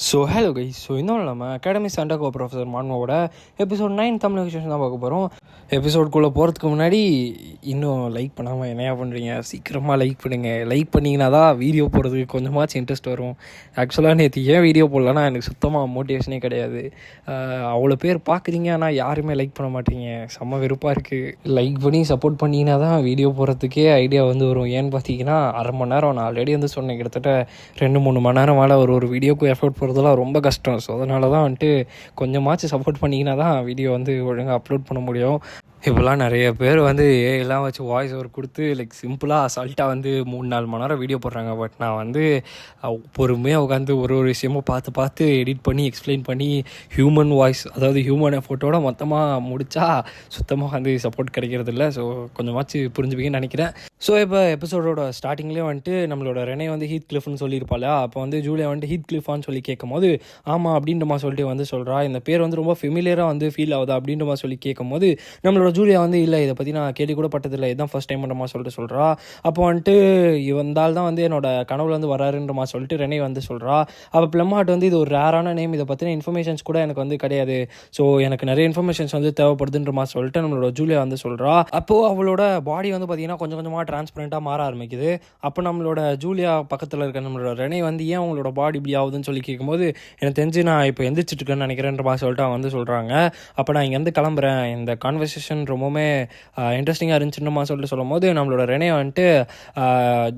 Hello guys. இன்னும் நம்ம academy சாண்டகோ professor மான்மோட episode 9 Tamil விஷயம் தான் பார்க்க போகிறோம். எபிசோட்குள்ளே போகிறதுக்கு முன்னாடி இன்னும் லைக் பண்ணாமல் என்னையா பண்ணுறீங்க? சீக்கிரமாக லைக் பண்ணுங்கள். லைக் பண்ணிங்கன்னா தான் வீடியோ போடுறதுக்கு கொஞ்சமாச்சும் இன்ட்ரெஸ்ட் வரும். ஆக்சுவலாக நேற்று ஏன் வீடியோ போடலன்னா எனக்கு சுத்தமாக மோட்டிவேஷனே கிடையாது. அவ்வளோ பேர் பார்க்குறீங்க, ஆனால் யாருமே லைக் பண்ண மாட்டீங்க. செம்ம வெறுப்பாக இருக்குது. லைக் பண்ணி சப்போர்ட் பண்ணிங்கன்னா தான் வீடியோ போடுறதுக்கே ஐடியா வரும். ஏன்னு பார்த்தீங்கன்னா அரை மணி நேரம் நான் ஆல்ரெடி சொன்னேன், கிட்டத்தட்ட 2-3 மணி நேரம் மேலே ஒரு வீடியோக்கு எஃபோர்ட் போகிறதுலாம் ரொம்ப கஷ்டம். ஸோ அதனால தான் கொஞ்சமாச்சும் சப்போர்ட் பண்ணிங்கன்னா தான் வீடியோ ஒழுங்காக அப்லோட் பண்ண முடியும். இப்போலாம் நிறைய பேர் எல்லாம் வச்சு வாய்ஸ் ஓவர் கொடுத்து சிம்பிளாக அசால்ட்டாக 3-4 மணி நேரம் வீடியோ போடுறாங்க. பட் நான் பொறுமையாக உட்காந்து ஒரு விஷயமும் பார்த்து எடிட் பண்ணி எக்ஸ்பிளைன் பண்ணி ஹியூமன் வாய்ஸ், அதாவது ஹியூமன் எஃபோர்ட்டோட மொத்தமாக முடித்தா சுத்தமாக சப்போர்ட் கிடைக்கிறது இல்லை. ஸோ கொஞ்சமாச்சு புரிஞ்சுப்பீங்கன்னு நினைக்கிறேன். ஸோ இப்போ எபிசோடோட ஸ்டார்டிங்லேயே நம்மளோட ரெனே ஹீத் கிளிஃப்னு சொல்லியிருப்பாள். அப்போ ஜூலியா ஹீத் கிளிஃபான்னு சொல்லி கேட்கும் போது ஆமாம் அப்படின்ற சொல்லிட்டு சொல்கிறா. இந்த பேர் ரொம்ப ஃபெமிலியராக ஃபீல் ஆகுதா அப்படின்ற சொல்லி கேட்கும் போது நம்மளோட ஜூலியா இல்லை, இதை பற்றி நான் கேள்வி கூட பட்டதில்லை, இதுதான் ஃபர்ஸ்ட் டைம் சொல்லிட்டு சொல்கிறா. அப்போ இவந்தால் தான் என்னோட கனவுல வராருன்ற சொல்லிட்டு ரெனே சொல்கிறா. அப்போ பிளம்ஹார்ட் இது ஒரு ரேரான நேம், இதை பற்றின இன்ஃபர்மேஷன்ஸ் கூட எனக்கு கிடையாது. ஸோ எனக்கு நிறைய இன்ஃபர்மேஷன்ஸ் தேவைப்படுதுன்ற சொல்லிட்டு நம்மளோட ஜூலியா சொல்கிறா. அப்போது அவளோட பாடி பார்த்தீங்கன்னா கொஞ்சம் கொஞ்சமாக டிரான்ஸ்பரண்ட்டாக மாற ஆரம்பிக்குது. அப்போ நம்மளோட ஜூலியா பக்கத்தில் இருக்க நம்மளோட ரெனே ஏன் உங்களோட பாடி இப்படி ஆகுதுன்னு சொல்லி கேட்கும்போது எனக்கு தெரிஞ்சு நான் இப்போ எந்திரிச்சிட்டு இருக்கேன்னு நினைக்கிறேன்ற சொல்லிட்டு அவங்க சொல்கிறாங்க. அப்போ நான் இங்கேருந்து கிளம்புறேன், இந்த கான்வர்சேஷன் ரொம்பவுமே இன்ட்ரெஸ்டிங்காக இருந்துச்சுன்னு சொல்லிட்டு சொல்லும் போது நம்மளோட ரெனே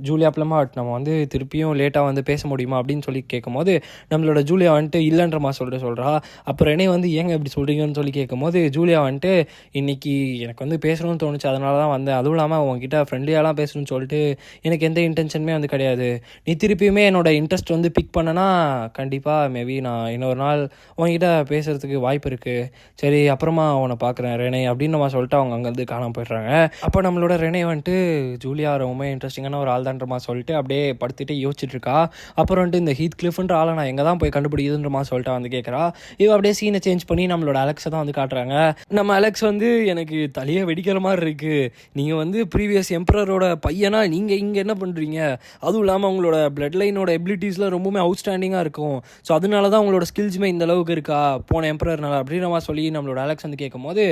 ஜூலியா பிளம்ஹார்ட் நம்ம திருப்பியும் லேட்டாக பேச முடியுமா அப்படின்னு சொல்லி கேட்கும் போது நம்மளோட ஜூலியா இல்லைன்ற சொல்லிட்டு சொல்கிறா. அப்போ ரெனே ஏங்க இப்படி சொல்கிறீங்கன்னு சொல்லி கேட்கும் போது ஜூலியா இன்னைக்கு எனக்கு பேசணும்னு தோணுச்சு, அதனால தான் வந்தேன். அதுவும் இல்லாமல் உங்ககிட்ட ஃப்ரெண்ட்லியாலாம் பேசணும்னு சொல்லிட்டு எனக்கு எந்த இன்டென்ஷனுமே கிடையாது. நீ திருப்பியுமே என்னோட இன்ட்ரெஸ்ட் பிக் பண்ணனா கண்டிப்பாக மேபி நான் இன்னொரு நாள் உங்ககிட்ட பேசுகிறதுக்கு வாய்ப்பு இருக்குது. சரி அப்புறமா அவனை பார்க்குறேன் ரெனே அப்படின்னு நம்ம சொல்லிட்டு அவங்க அங்கேருந்து காணாமல் போய்ட்றாங்க. அப்போ நம்மளோட ரெனே ஜூலியா ரொம்ப இன்ட்ரெஸ்டிங்கான ஒரு ஆள் தான்றமா சொல்லிட்டு அப்படியே படுத்துட்டு யோசிச்சுட்டு இருக்கா. அப்புறம் இந்த ஹீத் கிளிஃப்ன்ற ஆளை நான் எங்கே தான் போய் கண்டுபிடிக்குதுன்றமா சொல்லிட்டு கேட்குறா. இவ அப்படியே சீனை சேஞ்ச் பண்ணி நம்மளோட அலெக்ஸை தான் காட்டுறாங்க. நம்ம அலெக்ஸ் எனக்கு தலையை வெடிக்கிற மாதிரி இருக்குது, நீங்கள் ப்ரீவியஸ் எம்பரரோட பையனா, நீங்கள் இங்கே என்ன பண்ணுறீங்க? அதுவும் இல்லாமல் உங்களோட பிளட் லைனோட எபிலிட்டிஸ்லாம் ரொம்பவுமே அவுட்ஸ்டாண்டிங்காக இருக்கும். ஸோ அதனால தான் உங்களோட ஸ்கில்ஸுமே இந்த அளவுக்கு இருக்கா போன எம்பரர்னால அப்படின்னு சொல்லி நம்மளோட அலெக்ஸ் கேட்கும் போது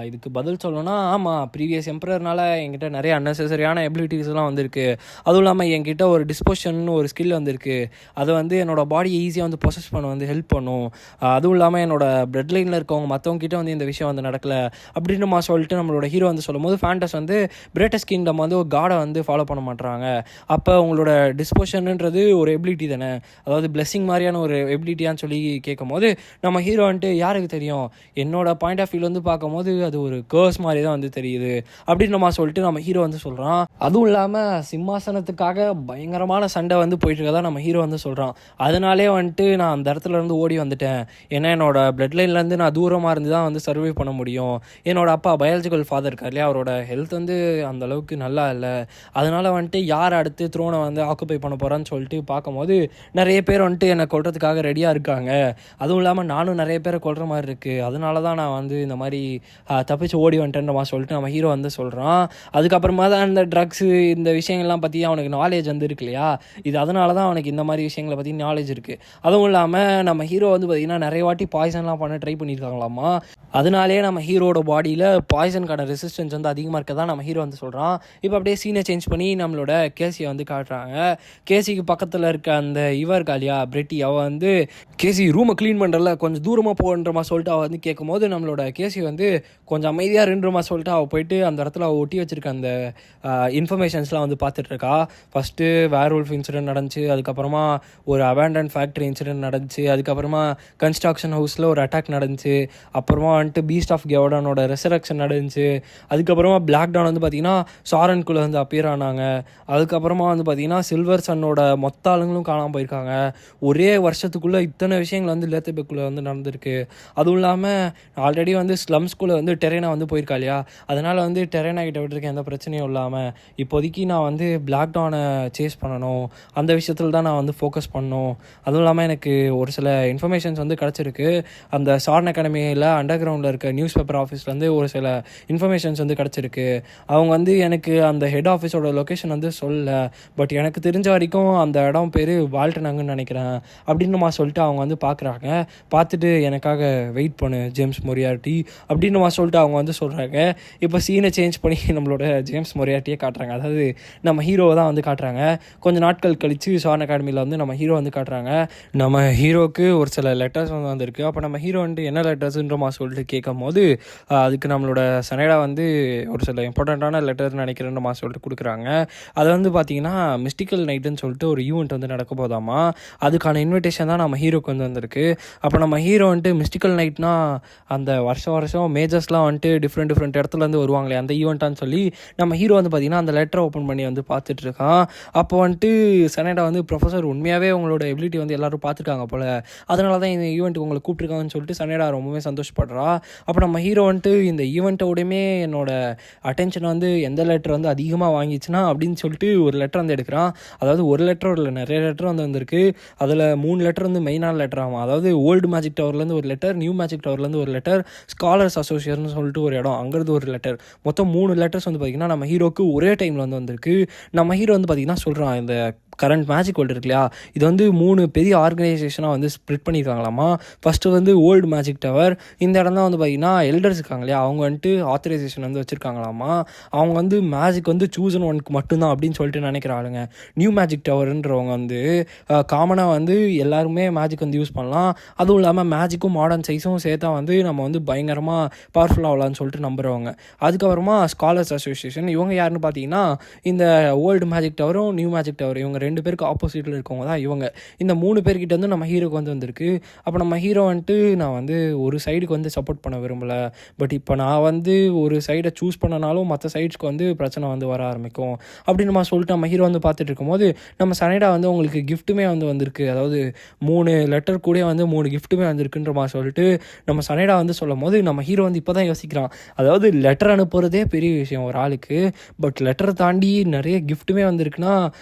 இதுக்கு பதில் சொல்லணும்னா ஆமாம், ப்ரீவியஸ் எம்பரர்னால என்கிட்ட நிறைய அன்னெசரியான எபிலிட்டிஸ்லாம் வந்திருக்கு. அதுவும் இல்லாமல் என்கிட்ட ஒரு டிஸ்போஷன் ஒரு ஸ்கில் வந்திருக்கு, அதை என்னோட பாடியை ஈஸியாக ப்ரொசஸ் பண்ண ஹெல்ப் பண்ணும். அதுவும் இல்லாமல் என்னோட பிளட் லைனில் இருக்கவங்க மற்றவங்க கிட்ட இந்த விஷயம் நடக்கலை அப்படின்னு சொல்லிட்டு நம்மளோட ஹீரோ சொல்லும் போது ஃபேண்டஸ் பிரேட்டஸ் கிங்டம் ஒரு காடை ஃபாலோ பண்ண மாட்டாங்க. அப்போ உங்களோட டிஸ்போஷன்ன்றது ஒரு எபிலிட்டி தானே, அதாவது பிளெஸிங் மாதிரியான ஒரு எபிலிட்டியான்னு சொல்லி கேட்கும் போது நம்ம ஹீரோ யாருக்கு தெரியும், என்னோட பாயிண்ட் ஆஃப் வியூ பார்க்கும் போது அது ஒரு கேர்ஸ் மாதிரி தான் தெரியுது அப்படின்னு சொல்லிட்டு நம்ம ஹீரோ சொல்கிறான். அதுவும் இல்லாமல் சிம்மாசனத்துக்காக பயங்கரமான சண்டை போயிட்டு இருக்கதா நம்ம ஹீரோ சொல்கிறான். அதனாலே நான் அந்த இடத்துல இருந்து ஓடி வந்துட்டேன். ஏன்னா என்னோட பிளட் லைன்லேருந்து நான் தூரமாக இருந்து தான் சர்வை பண்ண முடியும். என்னோட அப்பா பயாலஜிக்கல் ஃபாதர் இருக்கார் இல்லையா, அவரோட ஹெல்த் அந்த அளவுக்கு நல்லா இல்லை. அதனால யார் அடுத்து த்ரோனை ஆக்குப்பை பண்ண போகிறான்னு சொல்லிட்டு பார்க்கும்போது நிறைய பேர் என்னை கொல்றதுக்காக ரெடியாக இருக்காங்க. அதுவும் இல்லாமல் நானும் நிறைய பேரை கொல்ற மாதிரி இருக்குது. அதனால தான் நான் இந்த மாதிரி தப்பிச்சு ஓடி வந்துட்டேன்ற சொல்லிட்டு நம்ம ஹீரோ சொல்கிறான். அதுக்கப்புறமா தான் அந்த ட்ரக்ஸு இந்த விஷயங்கள்லாம் பற்றி அவனுக்கு நாலேஜ் இருக்கு இல்லையா, இது அதனால தான் அவனுக்கு இந்த மாதிரி விஷயங்களை பற்றி நாலேஜ் இருக்குது. அதுவும் இல்லாமல் நம்ம ஹீரோ பார்த்திங்கன்னா நிறைய வாட்டி பாய்சன்லாம் பண்ண ட்ரை பண்ணியிருக்காங்களாமா. அதனாலே நம்ம ஹீரோட பாடியில் பாய்சனுக்கான ரெசிஸ்டன்ஸ் அதிகமாக இருக்க தான் நம்ம ஹீரோ சொல்கிறான். இப்போ அப்படியே சீனை சேஞ்ச் பண்ணி நம்மளோட கேசியை காட்டுறாங்க. கேசிக்கு பக்கத்தில் இருக்க அந்த காலியா பிரெட்டி அவள் கேசி ரூமை க்ளீன் பண்ணுறல கொஞ்சம் தூரமாக போகன்றமா சொல்லிட்டு அவள் கேட்கும் போது நம்மளோட கேசி கொஞ்சம் அமைதியாக இருன்றமா சொல்லிட்டு அவள் போயிட்டு அந்த இடத்துல அவள் ஒட்டி வச்சிருக்க அந்த இன்ஃபர்மேஷன்ஸ்லாம் பார்த்துட்ருக்கா. ஃபஸ்ட்டு வேர்வொல்ஃப் இன்சிடென்ட் நடந்துச்சு, அதுக்கப்புறமா ஒரு அபேண்டன் ஃபேக்ட்ரி இன்சிடென்ட் நடந்துச்சு, அதுக்கப்புறமா கன்ஸ்ட்ரக்ஷன் ஹவுஸில் ஒரு அட்டாக் நடந்துச்சு, அப்புறமா பீஸ்ட் ஆஃப் கெவடனோட ரெசரக்ஷன் நடந்துச்சு, அதுக்கப்புறமா பிளாக் டான் பார்த்திங்கன்னா சாரன்குள்ளே அப்பியர் ஆனாங்க, அதுக்கப்புறமா பார்த்திங்கன்னா சில்வர் சன்னோட மொத்த ஆளுங்களும் காணாமல் போயிருக்காங்க. ஒரே வருஷத்துக்குள்ளே இத்தனை விஷயங்கள் லேத்தபெக்குள்ளே நடந்திருக்கு. அதுவும் இல்லாமல் ஆல்ரெடி ஸ்லம்ஸ்குள்ளே டெரெயின் சீனா வந்து போயிருக்கா இல்லையா, அதனால் வந்து டெரேனா கிட்ட விட்டுருக்க எந்த பிரச்சனையும் இல்லாமல் இப்போதைக்கு நான் வந்து பிளாக் டானை சேஸ் பண்ணணும், அந்த விஷயத்தில் தான் நான் வந்து ஃபோக்கஸ் பண்ணணும். அதுவும் இல்லாமல் எனக்கு ஒரு சில இன்ஃபர்மேஷன்ஸ் வந்து கிடச்சிருக்கு. அந்த சார்ன் அகாடமியில் அண்டர் கிரவுண்டில் இருக்க நியூஸ் பேப்பர் ஆஃபீஸ்லேருந்து ஒரு சில இன்ஃபர்மேஷன்ஸ் வந்து கிடச்சிருக்கு. அவங்க வந்து எனக்கு அந்த ஹெட் ஆஃபீஸோட லொக்கேஷன் வந்து சொல்லலை, பட் எனக்கு தெரிஞ்ச வரைக்கும் அந்த இடம் பேர் வால்டனங்குன்னு நினைக்கிறேன் அப்படின்னுமா சொல்லிட்டு அவங்க வந்து பார்க்குறாங்க. பார்த்துட்டு எனக்காக வெயிட் பண்ணு ஜேம்ஸ் மொரியார்ட்டி அப்படின்னுமா சொல்லிட்டு அவங்க வந்து சொல்கிறாங்க. இப்போ சீனை சேஞ்ச் பண்ணி நம்மளோட ஜேம்ஸ் மொரியார்ட்டியே காட்டுறாங்க. அதாவது நம்ம ஹீரோவை தான் வந்து காட்டுறாங்க. கொஞ்சம் நாட்கள் கழித்து சார்ன் அகாடமியில் வந்து நம்ம ஹீரோ வந்து காட்டுறாங்க. நம்ம ஹீரோவுக்கு ஒரு சில லெட்டர்ஸ் வந்து வந்திருக்கு. அப்போ நம்ம ஹீரோ வந்து என்ன லெட்டர்ஸுன்றமா சொல்லிட்டு கேட்கும் போது அதுக்கு நம்மளோட சனேடா வந்து ஒரு சில இம்பார்ட்டண்ட்டான லெட்டர் நினைக்கிறேன்றமா சொல்லிட்டு கொடுக்குறாங்க. அதை வந்து பார்த்திங்கன்னா மிஸ்டிக்கல் நைட்டுன்னு சொல்லிட்டு ஒரு ஈவெண்ட் வந்து நடக்க போதாமா, அதுக்கான இன்விடேஷன் தான் நம்ம ஹீரோக்கு வந்து வந்திருக்கு. அப்போ நம்ம ஹீரோ வந்துட்டு மிஸ்டிக்கல் நைட்னா அந்த வருஷம் மேஜர்ஸ்லாம் வந்துட்டு டிஃப்ரெண்ட் இடத்துலேருந்து வருவாங்களே அந்த ஈவெண்ட்டான்னு சொல்லி நம்ம ஹீரோ வந்து பார்த்திங்கன்னா அந்த லெட்டரை ஓப்பன் பண்ணி வந்து பார்த்துட்ருக்கான். அப்போ வந்துட்டு சனேடா வந்து ப்ரொஃபஸர் உண்மையாகவே உங்களோட எபிலிட்டி வந்து எல்லோரும் பார்த்துருக்காங்க போல், அதனால தான் இந்த ஈவெண்ட்டுக்கு உங்களை கூப்பிட்ருக்காங்கன்னு சொல்லிட்டு சனேடா ரொம்பவே சந்தோஷப்படுறா. அப்போ நம்ம ஹீரோ வந்துட்டு இந்த ஈவெண்ட்டோடையுமே என்னோட அட்டென்ஷன் வந்து எந்த லெட்டர் வந்து அதிகமாக வாங்கிச்சுன்னா அப்படின்னு சொல்லிட்டு ஒரு லெட்டர் வந்து எடுக்கிறான். அதாவது ஒரு லெட்டர் இல்லை, நிறைய லெட்டர் வந்து வந்திருக்கு. அதில் 3 லெட்டர் வந்து மெயினான லெட்டர் ஆகும். அதாவது ஓல்டு மேஜிக் டவர்லேருந்து ஒரு லெட்டர், நியூ மேஜிக் டவர்லேருந்து ஒரு லெட்டர், ஸ்காலர்ஸ் அசோசியேஷன் சொல்லிட்டு ஒரு இடம் அங்கேருந்து ஒரு லெட்டர், மொத்தம் 3 லெட்டர்ஸ் வந்து பார்த்திங்கன்னா நம்ம ஹீரோக்கு ஒரே டைமில் வந்து வந்திருக்கு. நம்ம ஹீரோ வந்து பார்த்திங்கன்னா சொல்கிறான், இந்த கரண்ட் மேஜிக் வேர்ல்டு இருக்கு இல்லையா, இது வந்து 3 பெரிய ஆர்கனைசேஷனாக வந்து ஸ்ப்ளிட் பண்ணியிருக்காங்களாமா. ஃபஸ்ட்டு வந்து ஓல்டு மேஜிக் டவர், இந்த இடம் தான் வந்து பார்த்திங்கன்னா எல்டர்ஸ் இருக்காங்க இல்லையா, அவங்க வந்துட்டு ஆத்தரைசேஷன் வந்து வச்சுருக்காங்களாமா. அவங்க வந்து மேஜிக் வந்து சூசன் ஒன்க்கு மட்டும்தான் அப்படின்னு சொல்லிட்டு நினைக்கிறாளுங்க. நியூ மேஜிக் டவருன்றவங்க வந்து காமனாக வந்து எல்லாருமே மேஜிக் வந்து யூஸ் பண்ணலாம், அதுவும் இல்லாமல் மேஜிக்கும் மாடர்ன் சைஸும் சேர்த்தா வந்து நம்ம வந்து பயங்கரமாக பவர்ஃபுல்லாக ஆகலான்னு சொல்லிட்டு நம்புகிறவங்க. அதுக்கப்புறமா ஸ்காலர்ஸ் அசோசியேஷன், இவங்க யாருன்னு பார்த்தீங்கன்னா இந்த ஓல்டு மேஜிக் டவரும் நியூ மேஜிக் டவர் இவங்க 2 பேருக்கு ஆப்போசிட்டில் இருக்கவங்க தான் இவங்க. இந்த 3 பேர்கிட்ட வந்து நம்ம ஹீரோக்கு வந்து வந்திருக்கு. அப்போ நம்ம ஹீரோ வந்துட்டு நான் வந்து ஒரு சைடுக்கு வந்து சப்போர்ட் பண்ண விரும்பலை, பட் இப்போ நான் வந்து ஒரு சைடை சூஸ் பண்ணனாலும் மற்ற சைட்ஸ்க்கு வந்து பிரச்சனை வந்து வர ஆரம்பிக்கும் அப்படின்னு நம்ம சொல்லிட்டு நம்ம ஹீரோ வந்து பார்த்துட்டு இருக்கும்போது நம்ம சனேடா வந்து உங்களுக்கு கிஃப்ட்டுமே வந்து வந்திருக்கு, அதாவது 3 லெட்டர் கூட வந்து 3 கிஃப்ட்டுமே வந்திருக்குன்ற மாதிரி சொல்லிட்டு நம்ம சனேடா வந்து சொல்லும் போது நம்ம ஹீரோ வந்து இப்போ தான் யோசிக்கிறான். அதாவது லெட்டர் அனுப்புறதே பெரிய விஷயம் ஒரு ஆளுக்கு, பட் லெட்டரை தாண்டி நிறைய கிஃப்ட்டுமே வந்திருக்குன்னா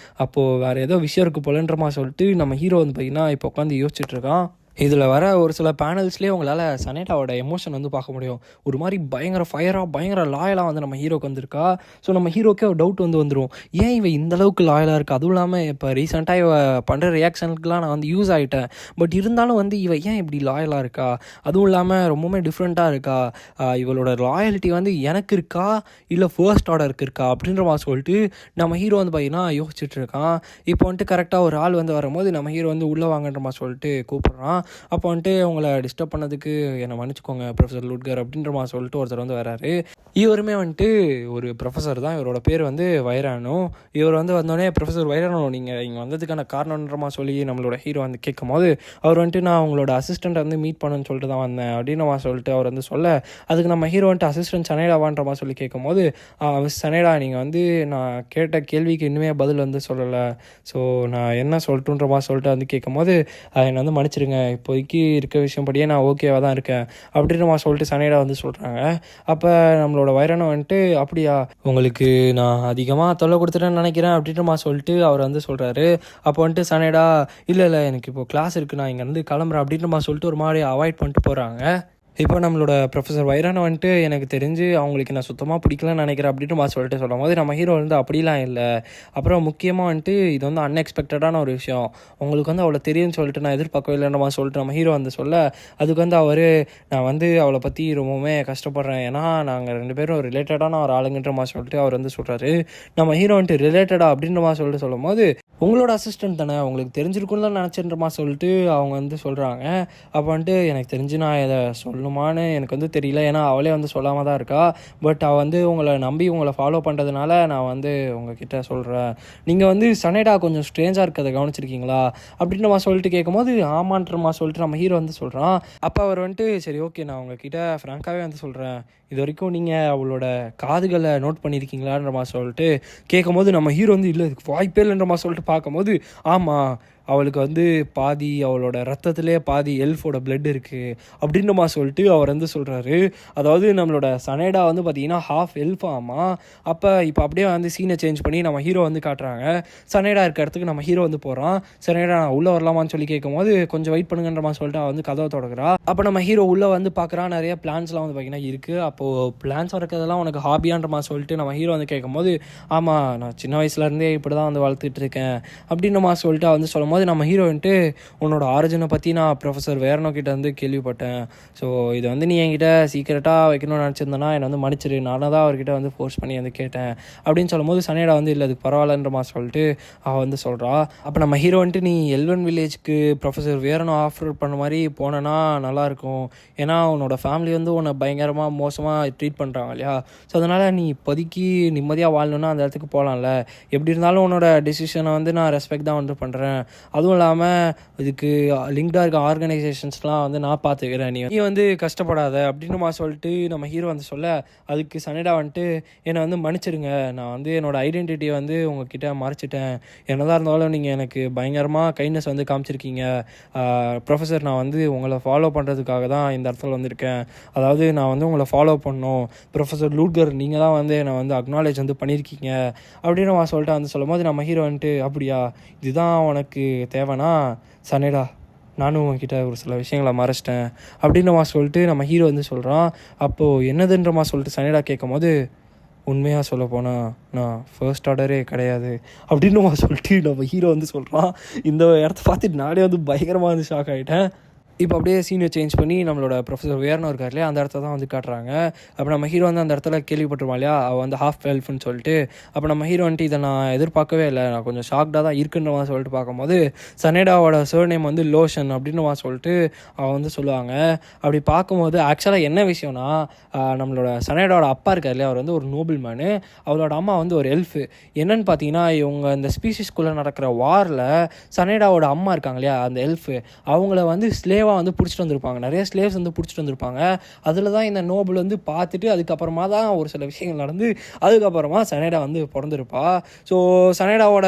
அப்போது வேறு ஏதோ விஷயம் இருக்குது போலன்றமா சொல்லிட்டு நம்ம ஹீரோ வந்து பார்த்திங்கன்னா இப்போ உட்காந்து யோசிச்சுட்ருக்கான். இதில் வர ஒரு சில பேனல்ஸ்லேயே உங்களால் சனேடாவோட எமோஷன் வந்து பார்க்க முடியும். ஒரு மாதிரி பயங்கர ஃபயராக பயங்கர லாயலாக வந்து நம்ம ஹீரோக்கு வந்திருக்கா. ஸோ நம்ம ஹீரோக்கே ஒரு டவுட் வந்துடும், ஏன் இவன் இந்தளவுக்கு லாயலாக இருக்குது, அதுவும் இல்லாமல் இப்போ ரீசெண்டாக இவ பண்ணுற ரியாக்ஷனுக்குலாம் நான் வந்து யூஸ் ஆகிட்டேன், பட் இருந்தாலும் வந்து இவன் ஏன் இப்படி லாயலாக இருக்கா, அதுவும் இல்லாமல் ரொம்பவுமே டிஃப்ரெண்ட்டாக இருக்கா, இவளோட லாயல்ட்டி வந்து எனக்கு இருக்கா இல்லை ஃபர்ஸ்ட் ஆர்டருக்கு இருக்கா அப்படின்ற மாதிரி சொல்லிட்டு நம்ம ஹீரோ வந்து பார்த்திங்கன்னா யோசிச்சுட்டு இருக்கான். இப்போ வந்துட்டு கரெக்டாக ஒரு ஆள் வந்து வரும்போது நம்ம ஹீரோ வந்து உள்ளே வாங்கன்ற மாதிரி சொல்லிட்டு கூப்பிட்றான். அப்போ வந்துட்டு உங்களை டிஸ்டர்ப் பண்ணதுக்கு என்னை மன்னிச்சுக்கோங்க ப்ரொஃபஸர் லுட்கர் அப்படின்ற மாதிரி சொல்லிட்டு ஒருத்தர் வந்து வராரு. இவருமே வந்துட்டு ஒரு ப்ரொஃபஸர் தான், இவரோட பேர் வந்து வைரானோ. இவர் வந்து வந்தோடனே ப்ரொஃபஸர் வைரானோ நீங்கள் இங்கே வந்ததுக்கான காரணன்றமா சொல்லி நம்மளோட ஹீரோ வந்து கேட்கும் போது அவர் வந்துட்டு நான் உங்களோட அசிஸ்டண்ட்டை வந்து மீட் பண்ணணும்னு சொல்லிட்டு தான் வந்தேன் அப்படின்னு சொல்லிட்டு அவர் வந்து சொல்ல, அதுக்கு நம்ம ஹீரோ வந்துட்டு அசிஸ்டன்ட் சனேடாவான்ற மாதிரி சொல்லி கேட்கும் போது சனேடா நீங்கள் வந்து நான் கேட்ட கேள்விக்கு இன்னுமே பதில் வந்து சொல்லலை, ஸோ நான் என்ன சொல்லட்டுன்ற மாதிரி சொல்லிட்டு வந்து கேட்கும் போது என்னை வந்து மன்னிச்சிருங்க, இப்போதைக்கு இருக்க விஷயம் படியே நான் ஓகேவாக தான் இருக்கேன் அப்படின்ற மாதிரி சொல்லிட்டு சனேடா வந்து சொல்கிறாங்க. அப்போ நம்மளோட வைரனை வந்துட்டு அப்படியா உங்களுக்கு நான் அதிகமாக தொல்லை கொடுத்துட்டேன்னு நினைக்கிறேன் அப்படின்ற மாதிரி சொல்லிட்டு அவர் வந்து சொல்கிறாரு. அப்போ வந்துட்டு சனேடா இல்லை எனக்கு இப்போ கிளாஸ் இருக்குது நான் இங்கேருந்து கிளம்புறேன் அப்படின்ற மாதிரி சொல்லிட்டு ஒரு மாதிரி அவாய்ட் பண்ணிட்டு போகிறாங்க. இப்போ நம்மளோட ப்ரொஃபஸர் வைரானை வந்துட்டு எனக்கு தெரிஞ்சு அவங்களுக்கு நான் சுத்தமாக பிடிக்கலன்னு நினைக்கிறேன் அப்படின்னு மாதிரி சொல்லிட்டு சொல்லும் போது நம்ம ஹீரோ வந்து அப்படிலாம் இல்லை, அப்புறம் முக்கியமாக வந்துட்டு இது வந்து அன்எக்ஸ்பெக்டடான ஒரு விஷயம், உங்களுக்கு வந்து அவளை தெரியும்னு சொல்லிட்டு நான் எதிர்பார்க்கவே இல்லைன்ற மாதிரி சொல்லிட்டு நம்ம ஹீரோ வந்து சொல்ல, அதுக்கு வந்து அவர் நான் வந்து அவளை பற்றி ரொம்பவுமே கஷ்டப்படுறேன், ஏன்னா நாங்கள் 2 பேரும் ரிலேட்டடான ஒரு ஆளுங்கன்ற மாதிரி சொல்லிட்டு அவர் வந்து சொல்கிறாரு. நம்ம ஹீரோ வந்துட்டு ரிலேட்டடா அப்படின்ற மாதிரி சொல்லிட்டு சொல்லும் போது உங்களோட அசிஸ்டன்ட் தானே உங்களுக்கு தெரிஞ்சிருக்குன்னு நினச்சின்ற மாதிரி சொல்லிட்டு அவங்க வந்து சொல்கிறாங்க. அப்போ வந்துட்டு எனக்கு தெரிஞ்சு நான் இதை சொல்லணுமான்னு எனக்கு வந்து தெரியல, ஏன்னா அவளே வந்து சொல்லாமல் தான் இருக்கா, பட் அவள் வந்து உங்களை நம்பி உங்களை ஃபாலோ பண்ணுறதுனால நான் வந்து உங்ககிட்ட சொல்கிறேன், நீங்கள் வந்து சனேடா கொஞ்சம் ஸ்ட்ரேஞ்சாக இருக்கிறத கவனிச்சிருக்கீங்களா அப்படின்ற மாதிரி சொல்லிட்டு கேட்கும்போது ஆமான்ற மாதிரி சொல்லிட்டு நம்ம ஹீரோ வந்து சொல்கிறான். அப்போ அவர் வந்துட்டு சரி ஓகே நான் உங்ககிட்ட ஃப்ராங்காகவே வந்து சொல்கிறேன், இது வரைக்கும் நீங்கள் அவளோட காதுகளை நோட் பண்ணியிருக்கீங்களான்ற மாதிரி சொல்லிட்டு கேட்கும்போது நம்ம ஹீரோ வந்து இல்லை இதுக்கு வாய்ப்பே இல்லைன்ற மாதிரி சொல்லிட்டு பார்க்கும்போது ஆமாம் அவளுக்கு வந்து பாதி அவளோட ரத்தத்திலே பாதி எல்ஃபோட பிளட் இருக்குது அப்படின்றமா சொல்லிட்டு அவர் வந்து சொல்கிறாரு. அதாவது நம்மளோட சனேடா வந்து பார்த்திங்கன்னா ஹாஃப் எல்ஃபாமா. அப்போ இப்போ அப்படியே வந்து சீனை சேஞ்ச் பண்ணி நம்ம ஹீரோ வந்து காட்டுறாங்க. சனேடா இருக்க இடத்துக்கு நம்ம ஹீரோ வந்து போகிறான். சனேடா நான் உள்ளே வரலாமான்னு சொல்லி கேட்கும்போது கொஞ்சம் வெயிட் பண்ணுங்கன்ற மாதிரி சொல்லிட்டு அவள் வந்து கதவை தொடங்குறா. அப்போ நம்ம ஹீரோ உள்ளே வந்து பார்க்குறான். நிறைய பிளான்ஸ்லாம் வந்து பார்த்திங்கன்னா இருக்குது. அப்போது பிளான்ஸ் வரக்கிறதெல்லாம் உனக்கு ஹாபியான்ற மாதிரி சொல்லிட்டு நம்ம ஹீரோ வந்து கேட்கும்போது ஆமாம் நான் சின்ன வயசுலேருந்தே இப்படி தான் வந்து வளர்த்துட்டு இருக்கேன் அப்படின்ற மாதிரி சொல்லிட்டு வந்து சொல்லும் போது நம்ம ஹீரோ வந்துட்டு உன்னோட ஆரிஜினை பற்றி நான் ப்ரொஃபஸர் வேர்னோ கிட்ட வந்து கேள்விப்பட்டேன். ஸோ இது வந்து நீ என்கிட்ட சீக்கிரட்டாக வைக்கணும்னு நினச்சிருந்தேன்னா என்னை வந்து மன்னிச்சிரு, நானாக தான் அவர்கிட்ட வந்து ஃபோர்ஸ் பண்ணி வந்து கேட்டேன் அப்படின்னு சொல்லும்போது சனேடா வந்து இல்லை அதுக்கு பரவாயில்லன்ற மாதிரி சொல்லிட்டு அவள் வந்து சொல்கிறா. அப்போ நம்ம ஹீரோ வந்துட்டு நீ எல்வன் வில்லேஜ்க்கு ப்ரொஃபஸர் வேர்னோ ஆஃபர் பண்ண மாதிரி போனேன்னா நல்லாயிருக்கும். ஏன்னா உன்னோட ஃபேமிலி வந்து உன்னை பயங்கரமாக மோசமாக ட்ரீட் பண்ணுறாங்க இல்லையா. ஸோ அதனால் நீ இப்போதைக்கு நிம்மதியாக வாழணுன்னா அந்த இடத்துக்கு போகலாம்ல. எப்படி இருந்தாலும் உன்னோட டெசிஷனை வந்து நான் ரெஸ்பெக்ட் தான் வந்து பண்ணுறேன். அதுவும் இல்லாமல் இதுக்கு லிங்க்டாக இருக்க ஆர்கனைசேஷன்ஸ்லாம் வந்து நான் பார்த்துக்கிறேன், நீ வந்து கஷ்டப்படாத அப்படின்னு சொல்லிட்டு நம்ம ஹீரோ வந்து சொல்ல அதுக்கு சனேடா வந்துட்டு என்னை வந்து மன்னிச்சிடுங்க, நான் வந்து என்னோடய ஐடென்டிட்டியை வந்து உங்ககிட்ட மறைச்சிட்டேன். என்னதான் இருந்தாலும் நீங்கள் எனக்கு பயங்கரமாக கைண்ட்னஸ் வந்து காமிச்சிருக்கீங்க ப்ரொஃபஸர். நான் வந்து உங்களை ஃபாலோ பண்ணுறதுக்காக தான் இந்த இடத்துல வந்திருக்கேன். அதாவது நான் வந்து உங்களை ஃபாலோ பண்ணோம் ப்ரொஃபஸர் லூட்கர், நீங்கள் தான் வந்து என்னை வந்து அக்னாலேஜ் வந்து பண்ணியிருக்கீங்க அப்படின்னு நான் சொல்லிட்டு வந்து சொல்லும் போது நம்ம ஹீரோ வந்துட்டு அப்படியா இதுதான் உனக்கு தேவைன்னா சனேடா நானும் உங்ககிட்ட ஒரு சில விஷயங்களை மறைச்சிட்டேன் அப்படின்றமா சொல்லிட்டு நம்ம ஹீரோ வந்து சொல்கிறான். அப்போது என்னதுன்றமா சொல்லிட்டு சனேடா கேட்கும் போது உண்மையாக சொல்ல போனால் நான் ஃபர்ஸ்ட் ஆர்டரே கிடையாது அப்படின்னு சொல்லிட்டு நம்ம ஹீரோ வந்து சொல்கிறான். இந்த இடத்த பார்த்துட்டு நானே வந்து பயங்கரமாக வந்து ஷாக் ஆகிட்டேன். இப்போ அப்படியே சீனை சேஞ்ச் பண்ணி நம்மளோட ப்ரொஃபஸர் வேர்னோ இருக்கார் இல்லையா, அந்த இடத்த தான் வந்து காட்டுறாங்க. அப்போ நம்ம ஹீரோ வந்து அந்த இடத்துல கேள்விப்பட்டுருவான் இல்லையா, அவள் வந்து ஹாஃப் எல்ஃப்னு சொல்லிட்டு. அப்போ நம்ம ஹீரோ வந்துட்டு இதை நான் எதிர்பார்க்கவே இல்லை, நான் கொஞ்சம் ஷாக்டாக தான் இருக்குன்றவா சொல்லிட்டு பார்க்கும்போது சனேடாவோட சர்நேம் வந்து லோஷன் அப்படின்னுவா சொல்லிட்டு அவள் வந்து சொல்லுவாங்க. அப்படி பார்க்கும்போது ஆக்சுவலாக என்ன விஷயம்னா நம்மளோட சனேடாவோட அப்பா இருக்கார் இல்லையா, அவர் வந்து ஒரு நோபல் மேனு, அவளோட அம்மா வந்து ஒரு எல்ஃபு. என்னன்னு பார்த்தீங்கன்னா இவங்க இந்த ஸ்பீஷிஸ்குள்ளே நடக்கிற வாரில் சனேடாவோட அம்மா இருக்காங்க இல்லையா அந்த எல்ஃபு, அவங்கள வந்து ஸ்லேவாக வந்து பிடிச்சிட்டு வந்திருப்பாங்க. நிறைய ஸ்லேவ்ஸ் வந்து பிடிச்சிட்டு வந்திருப்பாங்க. அதில் தான் இந்த நோபல் வந்து பார்த்துட்டு அதுக்கப்புறமா தான் ஒரு சில விஷயங்கள் நடந்து அதுக்கப்புறமா சனேடா வந்து பிறந்திருப்பா. ஸோ சனேடாவோட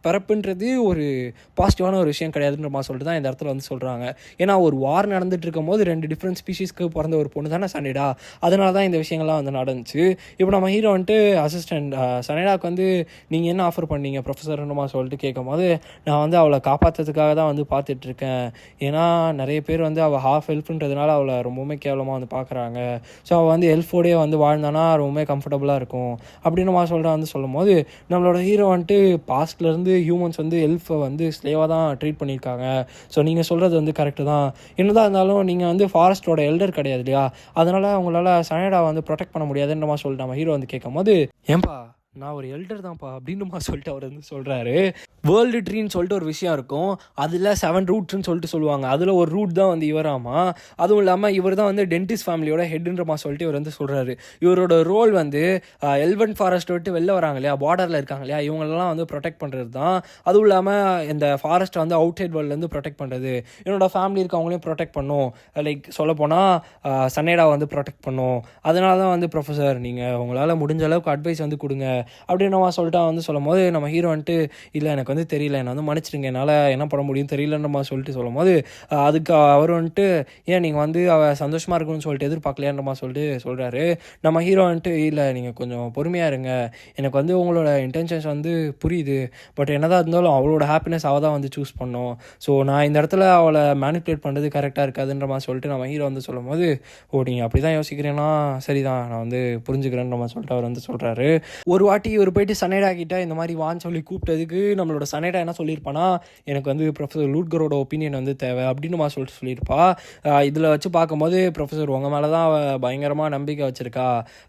பிறப்புன்றது ஒரு பாசிட்டிவான ஒரு விஷயம் கிடையாதுன்ற மாதிரி சொல்லிட்டு தான் இந்த இடத்துல வந்து சொல்கிறாங்க. ஏன்னா ஒரு வார் நடந்துட்டு இருக்கும் போது 2 டிஃப்ரெண்ட் ஸ்பீஷீஸ்க்கு பிறந்த ஒரு பொண்ணு தானே சனேடா, அதனால தான் இந்த விஷயங்கள்லாம் வந்து நடந்துச்சு. இப்போ நம்ம ஹீரோ வந்துட்டு அசிஸ்டண்ட் சனேடாவுக்கு வந்து நீங்கள் என்ன ஆஃபர் பண்ணீங்க ப்ரொஃபஸர்னுமா சொல்லிட்டு கேட்கும் போது நான் வந்து அவளை காப்பாற்றுறதுக்காக தான் வந்து பார்த்துட்ருக்கேன். ஏன்னா நிறைய பேர் வந்து அவள் ஹாஃப் எல்ஃப்ன்றதுனால அவளை ரொம்பவுமே கேவலமாக வந்து பார்க்குறாங்க. ஸோ அவள் வந்து எல்ஃபோடே வந்து வாழ்ந்தானா ரொம்பவே கம்ஃபர்டபுளாக இருக்கும் அப்படின்னு சொல்லிட்டு வந்து சொல்லும் போது நம்மளோட ஹீரோ வந்துட்டு பாஸ்ட்லேருந்து ஹியூமன்ஸ் வந்து எல்ஃபை வந்து ஸ்லேவாக தான் ட்ரீட் பண்ணியிருக்காங்க. ஸோ நீங்கள் சொல்கிறது வந்து கரெக்டு தான். என்னதான் இருந்தாலும் நீங்கள் வந்து ஃபாரஸ்ட்டோட எல்டர் கிடையாது இல்லையா, அதனால் அவங்களால சனேடாவை வந்து ப்ரொடெக்ட் பண்ண முடியாதுன்ற மாதிரி சொல்லிட்டு நம்ம ஹீரோ வந்து கேட்கும் போது ஏன்பா நான் ஒரு எல்டர் தான்ப்பா அப்படின்னுமா சொல்லிட்டு அவர் வந்து சொல்கிறாரு. வேர்ல்டு ட்ரீன்னு சொல்லிட்டு ஒரு விஷயம் இருக்கும், அதில் 7 ரூட்ஸ்ன்னு சொல்லிட்டு சொல்லுவாங்க. அதில் ஒரு ரூட் தான் வந்து இவராமா. அதுவும் இல்லாமல் இவர் தான் வந்து டென்டிஸ்ட் ஃபேமிலியோட ஹெட்ன்றமா சொல்லிட்டு இவர் வந்து சொல்கிறாரு. இவரோட ரோல் வந்து எல்வன் ஃபாரஸ்ட் விட்டு வெளில வராங்க இல்லையா, பார்டரில் இருக்காங்க இல்லையா, இவங்களெல்லாம் வந்து ப்ரொடெக்ட் பண்ணுறது தான். அதுவும் இல்லாமல் இந்த ஃபாரஸ்ட்டை வந்து அவுட் சைட் வேர்ல்ட்லேருந்து ப்ரொடெக்ட் பண்ணுறது, என்னோட ஃபேமிலி இருக்கவங்களையும் ப்ரொடெக்ட் பண்ணும். லைக் சொல்லப்போனால் சனேடா வந்து ப்ரொடெக்ட் பண்ணும். அதனால தான் வந்து ப்ரொஃபஸர் நீங்கள் உங்களால் முடிஞ்ச அளவுக்கு அட்வைஸ் வந்து கொடுங்க அப்படின்னவா சொல்லிட்டு வந்து சொல்லும் போது நம்ம ஹீரோ வந்துட்டு இல்லை எனக்கு வந்து தெரியல, என்னை வந்து மன்னிச்சிடுங்க, என்னால் என்ன பண்ண முடியும் தெரியலன்ற மாதிரி சொல்லிட்டு சொல்லும் போது அதுக்கு அவர் வந்துட்டு ஏன் நீங்கள் வந்து அவள் சந்தோஷமாக இருக்கணும்னு சொல்லிட்டு எதிர்பார்க்கலையான்ற மாதிரி சொல்லிட்டு சொல்கிறாரு. நம்ம ஹீரோ வந்துட்டு இல்லை நீங்கள் கொஞ்சம் பொறுமையாக இருங்க, எனக்கு வந்து உங்களோட இன்டென்ஷன்ஸ் வந்து புரியுது, பட் என்னதான் இருந்தாலும் அவளோட ஹாப்பினஸ் அவள் தான் வந்து சூஸ் பண்ணோம். ஸோ நான் இந்த இடத்துல அவளை மேனிப்புலேட் பண்ணுறது கரெக்டாக இருக்காதுன்ற மாதிரி சொல்லிட்டு நம்ம ஹீரோ வந்து சொல்லும் போது ஓ நீங்கள் அப்படி தான் யோசிக்கிறேன்னா சரிதான், நான் வந்து புரிஞ்சுக்கிறேன்ற மாதிரி சொல்லிட்டு அவர் வந்து சொல்கிறாரு. ஒரு வாட்டி இவர் போயிட்டு சனேடா கிட்ட இந்த மாதிரி வான்னு சொல்லி கூப்பிட்டதுக்கு நம்மளோட சனேடா என்ன சொல்லியிருப்பானா, எனக்கு வந்து ப்ரொஃபஸர் லூட்கரோட ஒப்பீனியன் வந்து தேவை அப்படின்னு சொல்லிட்டு சொல்லியிருப்பா. இதில் வச்சு பார்க்கும்போது ப்ரொஃபஸர் உங்கள் மேலே தான் அவள் பயங்கரமாக நம்பிக்கை வச்சுருக்கா,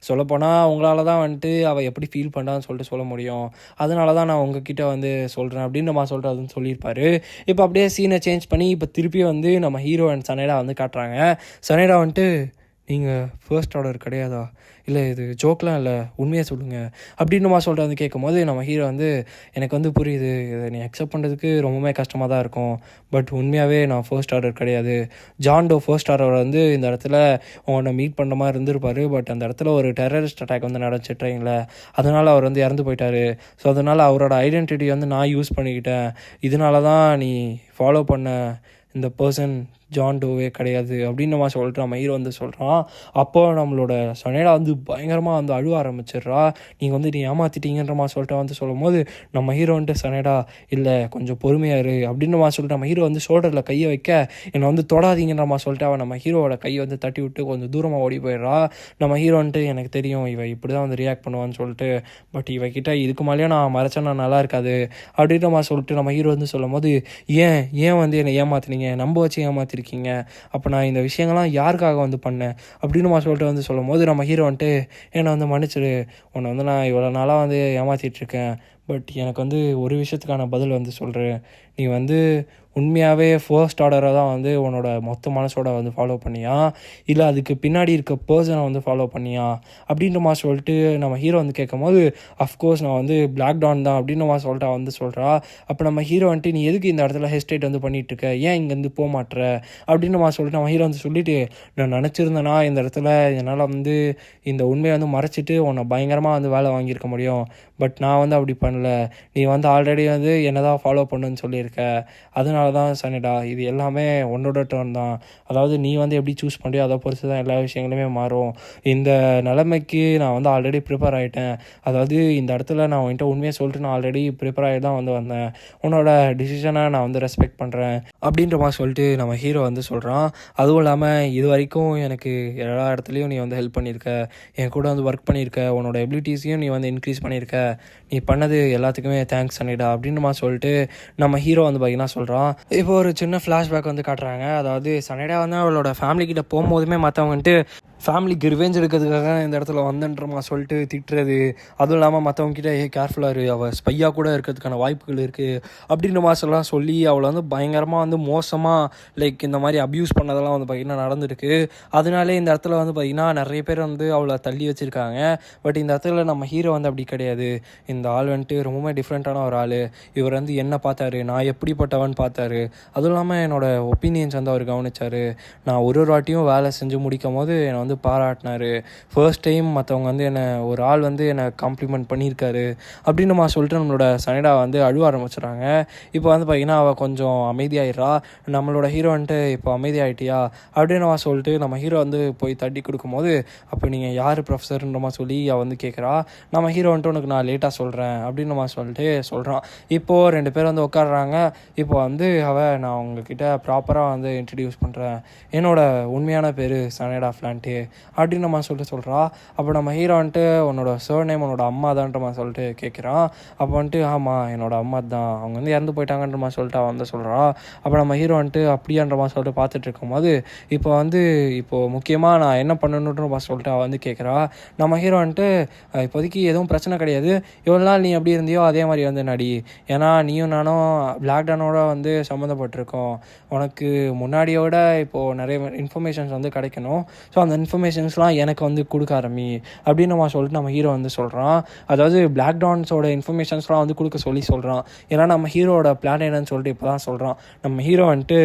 சொல்லப்போனால் உங்களால் தான் வந்துட்டு அவள் எப்படி ஃபீல் பண்ணுறான்னு சொல்லிட்டு சொல்ல முடியும், அதனால தான் நான் உங்ககிட்ட வந்து சொல்கிறேன் அப்படின்னு சொல்கிறதுன்னு சொல்லியிருப்பாரு. இப்போ அப்படியே சீனை சேஞ்ச் பண்ணி இப்போ திருப்பி வந்து நம்ம ஹீரோ அண்ட் சனேடா வந்து காட்டுறாங்க. சனேடா வந்துட்டு நீங்கள் ஃபர்ஸ்ட் ஆர்டர் கிடையாதா, இல்லை இது ஜோக்லாம் இல்லை, உண்மையாக சொல்லுங்கள் அப்படின்னுமா சொல்லிட்டு வந்து கேட்கும்போது நம்ம ஹீரோ வந்து எனக்கு வந்து புரியுது, இதை நீ அக்செப்ட் பண்ணுறதுக்கு ரொம்பவே கஷ்டமாக தான் இருக்கும், பட் உண்மையாகவே நான் ஃபர்ஸ்ட் ஆர்டர் கிடையாது. ஜான்டோ ஃபர்ஸ்ட் ஆர்டர் வந்து இந்த இடத்துல உன்னை மீட் பண்ணுற மாதிரி இருந்திருப்பார், பட் அந்த இடத்துல ஒரு டெரரிஸ்ட் அட்டாக் வந்து நடந்துச்சு ட்ரெயினில், அதனால் அவர் வந்து இறந்து போயிட்டார். ஸோ அதனால் அவரோட ஐடென்டிட்டி வந்து நான் யூஸ் பண்ணிக்கிட்டேன், இதனால தான் நீ ஃபாலோ பண்ண இந்த பர்சன் ஜான் டோவே கிடையாது அப்படின்னு நம்ம சொல்லிட்டு நம்ம ஹீரோ வந்து சொல்கிறான். அப்போ நம்மளோட சனேடா வந்து பயங்கரமாக வந்து அழுவ ஆரம்பிச்சிடுறா. நீங்கள் வந்து நீ ஏமாற்றிட்டீங்கன்ற மாதிரி சொல்லிட்டு வந்து சொல்லும் போது நம்ம ஹீரோ வந்துட்டு சனேடா இல்லை கொஞ்சம் பொறுமையாரு அப்படின்னு சொல்லிட்டு நம்ம ஹீரோ வந்து ஷோல்டரில் கையை வைக்க என்னை வந்து தொடாதீங்கன்ற மாதிரி சொல்லிட்டு அவன் நம்ம ஹீரோவோட கையை வந்து தட்டி விட்டு கொஞ்சம் தூரமாக ஓடி போயிடுறா. நம்ம ஹீரோ வந்துட்டு எனக்கு தெரியும் இவ இப்படி தான் வந்து ரியாக்ட் பண்ணுவான்னு சொல்லிட்டு, பட் இவகிட்ட இதுக்கு மேலேயும் நான் மறைச்சா நான் நல்லா இருக்காது அப்படின்னு நம்ம சொல்லிட்டு நம்ம ஹீரோ வந்து சொல்லும் போது ஏன் வந்து என்னை ஏமாற்றினீங்க, நம்ப வச்சு ஏமாற்றிருக்கீங்க, அப்போ நான் இந்த விஷயங்கள்லாம் யாருக்காக வந்து பண்ணேன் அப்படின்னு சொல்லிட்டு வந்து சொல்லும் போது நம்ம ஹீரோ வந்துட்டு என்னை வந்து மன்னிச்சிடு, உன்னை வந்து நான் இவ்வளோ நாளாக வந்து ஏமாற்றிட்டுருக்கேன், பட் எனக்கு வந்து ஒரு விஷயத்துக்கான பதில் வந்து சொல்கிறேன், நீ வந்து உண்மையாகவே ஃபர்ஸ்ட் ஆர்டரை தான் வந்து உன்னோட மொத்த மனசோட வந்து ஃபாலோ பண்ணியா, இல்லை அதுக்கு பின்னாடி இருக்க பர்சனை வந்து ஃபாலோ பண்ணியா அப்படின்ற மாதிரி சொல்லிட்டு நம்ம ஹீரோ வந்து கேட்கும் போது அஃப்கோர்ஸ் நான் வந்து பிளாக் டான் தான் அப்படின்னு மாதிரி சொல்லிட்டு வந்து சொல்கிறா. அப்போ நம்ம ஹீரோ வந்துட்டு நீ எதுக்கு இந்த இடத்துல ஹெஸ்டேட் வந்து பண்ணிகிட்ருக்க, ஏன் இங்கேருந்து போக மாட்டுற அப்படின்னு மாதிரி சொல்லிட்டு நம்ம ஹீரோ வந்து சொல்லிவிட்டு, நான் நினச்சிருந்தேன்னா இந்த இடத்துல என்னால் வந்து இந்த உண்மையை வந்து மறைச்சிட்டு உன்னை பயங்கரமாக வந்து வேலை வாங்கியிருக்க முடியும், பட் நான் வந்து அப்படி பண்ணல, நீ வந்து ஆல்ரெடி வந்து என்ன தான் ஃபாலோ பண்ணுன்னு சொல்லியிருக்க, அதனால தான் சனிடா இது எல்லாமே உன்னோட டர்ன் தான், அதாவது நீ வந்து எப்படி சூஸ் பண்ணுறியோ அதை பொறுத்து தான் எல்லா விஷயங்களுமே மாறும், இந்த நிலைமைக்கு நான் வந்து ஆல்ரெடி ப்ரிப்பேர் ஆகிட்டேன், அதாவது இந்த இடத்துல நான் உன்கிட்ட உண்மையாக சொல்லிட்டு நான் ஆல்ரெடி ப்ரிப்பேர் ஆகி தான் வந்து வந்தேன், உன்னோட டிசிஷனை நான் வந்து ரெஸ்பெக்ட் பண்ணுறேன் அப்படின்ற மாதிரி சொல்லிட்டு நம்ம ஹீரோ வந்து சொல்கிறான். அதுவும் இல்லாமல் இது வரைக்கும் எனக்கு எல்லா இடத்துலையும் நீ வந்து ஹெல்ப் பண்ணியிருக்க, என் கூட வந்து ஒர்க் பண்ணியிருக்க, உன்னோட எபிலிட்டிஸையும் நீ வந்து இன்க்ரீஸ் பண்ணியிருக்க, நீ பண்ணது எல்லாத்துக்குமே தேங்க்ஸ் சனிடா அப்படின்னு மாதிரி சொல்லிட்டு நம்ம ஹீரோ வந்து பார்த்தீங்கன்னா சொல்கிறான். இப்போ ஒரு சின்ன ஃப்ளாஷ்பேக் வந்து காட்டுறாங்க. அதாவது சனேடா வந்து அவளோட ஃபேமிலிக்கிட்ட போகும்போதுமே மற்றவங்கன்ட்டு ஃபேமிலிக்கு ரிவெஞ்ச் எடுக்கிறதுக்காக இந்த இடத்துல வந்தன்றமா சொல்லிட்டு திட்டுறது, அதுவும் இல்லாமல் மற்றவங்ககிட்ட கேர்ஃபுல்லாக இரு, அவள் ஸ்பையாக கூட இருக்கிறதுக்கான வாய்ப்புகள் இருக்குது அப்படின்ற மாதிரிலாம் சொல்லி அவளை வந்து பயங்கரமாக வந்து மோசமாக லைக் இந்த மாதிரி அப்யூஸ் பண்ணதெல்லாம் வந்து பார்த்திங்கன்னா நடந்துருக்கு. அதனாலே இந்த இடத்துல வந்து பார்த்திங்கன்னா நிறைய பேர் வந்து அவளை தள்ளி வச்சுருக்காங்க. பட் இந்த இடத்துல நம்ம ஹீரோ வந்து அப்படி கிடையாது, இந்த ஆள் வந்துட்டு ரொம்பவே டிஃப்ரெண்ட்டான ஒரு ஆள், இவர் வந்து என்ன பார்த்தாரு, நான் எப்படிப்பட்டவன் பார்த்தாரு, அதுவும் இல்லாமல் என்னோடய ஒப்பீனியன்ஸ் வந்து அவர் கவனித்தார், நான் ஒரு வாட்டியும் வேலை செஞ்சு முடிக்கும் போது என்னை வந்து பாராட்டினார், ஃபர்ஸ்ட் டைம் மற்றவங்க வந்து என்னை ஒரு ஆள் வந்து என்னை காம்ப்ளிமெண்ட் பண்ணியிருக்காரு அப்படின்னு சொல்லிட்டு நம்மளோட சனிடா வந்து அழுவ ஆரம்பிச்சுறாங்க. இப்போ வந்து பார்த்திங்கன்னா அவள் கொஞ்சம் அமைதியாகிடுறா. நம்மளோட ஹீரோ வந்துட்டு இப்போ அமைதியாகிட்டியா அப்படின்னு சொல்லிட்டு நம்ம ஹீரோ வந்து போய் தட்டி கொடுக்கும்போது, அப்போ நீங்கள் யார் ப்ரொஃபஸர்ன்ற மாதிரி சொல்லி அவள் வந்து கேட்குறா. நம்ம ஹீரோ வந்துட்டு உனக்கு நான் லேட்டாக சொல்கிறேன் அப்படின்னு சொல்லிட்டு சொல்கிறான். இப்போது 2 பேர் வந்து உட்காடுறாங்க. இப்போ வந்து நான் உங்ககிட்ட ப்ராப்பராக வந்து இன்ட்ரடியூஸ் பண்ணுறேன், என்னோட உண்மையான பேர் சனேடா ஃப்ளான்ட்டு அப்படின்னு நம்ம சொல்லிட்டு சொல்கிறா. அப்போ நம்ம ஹீரோ வந்துட்டு உன்னோட சர் நேம் உன்னோட அம்மா தான்ன்ற மாதிரி சொல்லிட்டு கேட்குறான். அப்போ வந்துட்டு ஆமாம் என்னோட அம்மா தான், அவங்க வந்து இறந்து போயிட்டாங்கன்ற மாதிரி சொல்லிட்டு அவன் வந்து சொல்கிறா. அப்போ நம்ம ஹீரோ வந்துட்டு அப்படியான்ற மாதிரி சொல்லிட்டு பார்த்துட்டு இருக்கும்போது இப்போது முக்கியமாக நான் என்ன பண்ணணுன்ற மாதிரி சொல்லிட்டு அவள் வந்து கேட்குறா. நம்ம ஹீரோ வந்துட்டு இப்போதைக்கு எதுவும் பிரச்சனை கிடையாது, எவ்வளோ நாள் நீ எப்படி இருந்தியோ அதே மாதிரி வந்து நடி, ஏன்னா நீயும் நானும் பிளாக் டானோட வந்து சம்மந்தப்பட்டிருக்கோம், உனக்கு முன்னாடியோட இப்போது நிறைய இன்ஃபர்மேஷன்ஸ் வந்து கிடைக்கணும், ஸோ அந்த இன்ஃபர்மேஷன்ஸ்லாம் எனக்கு வந்து கொடுக்க ஆரம்பி அப்படின்னு நம்ம சொல்லிட்டு நம்ம ஹீரோ வந்து சொல்கிறான். அதாவது பிளாக் டான்ஸோட இன்ஃபர்மேஷன்ஸ்லாம் வந்து கொடுக்க சொல்கிறான். ஏன்னா நம்ம ஹீரோட பிளான் என்னன்னு சொல்லிட்டு இப்போ தான் சொல்கிறான். நம்ம ஹீரோ வந்துட்டு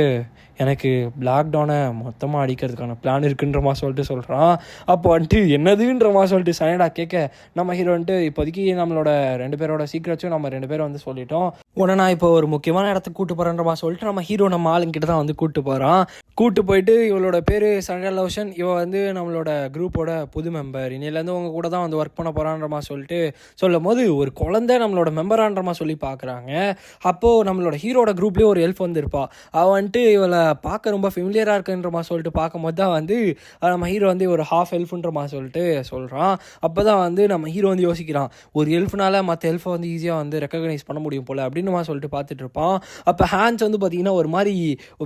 எனக்கு பிளாக் டானை மொத்தமாக அடிக்கிறதுக்கான பிளான் இருக்குன்ற மாதிரி சொல்லிட்டு சொல்கிறான். அப்போ வந்துட்டு என்னதுன்ற மாதிரி சொல்லிட்டு சனேடா கேட்க நம்ம ஹீரோ வந்துட்டு இப்போதைக்கு நம்மளோட 2 பேரோட சீக்ரெட்ஸும் நம்ம 2 பேரும் வந்து சொல்லிட்டோம், உடனே நான் இப்போ ஒரு முக்கியமான இடத்துக்கு கூட்டு போகிறேன்ற மாதிரி சொல்லிட்டு நம்ம ஹீரோ நம்ம ஆளுங்கிட்ட தான் வந்து கூப்பிட்டு போகிறான். கூப்பிட்டு போயிட்டு இவளோட பேர் சனேடா லோஷன், இவள் வந்து நம்மளோட குரூப்போட புது மெம்பர், இன்னிலேருந்து உங்கள் கூட தான் வந்து ஒர்க் பண்ண போகிறான்ற மாதிரி சொல்லிட்டு சொல்லும் போது ஒரு குழந்தை நம்மளோட மெம்பரான்ற மாதிரி சொல்லி பார்க்குறாங்க. அப்போது நம்மளோட ஹீரோட குரூப்லேயே ஒரு ஹெல்ப் வந்துருப்பா, அவள் வந்துட்டு இவளை பார்க்க ரொம்ப ஃபெமிலியராக இருக்குன்ற மாதிரி சொல்லிட்டு பார்க்கும்போது தான் வந்து நம்ம ஹீரோ வந்து ஒரு ஹாஃப் ஹெல்ஃப்ன்ற மாதிரி சொல்லிட்டு சொல்கிறான். அப்போ தான் வந்து நம்ம ஹீரோ வந்து யோசிக்கிறான், ஒரு ஹெல்ப்னால மற்ற ஹெல்ப்பை வந்து ஈஸியாக வந்து ரெக்கக்னைஸ் பண்ண முடியும் போல் அப்படின்னு மாதிரி சொல்லிட்டு பார்த்துட்டு இருப்பான். அப்போ ஹேண்ட்ஸ் வந்து பார்த்திங்கன்னா ஒரு மாதிரி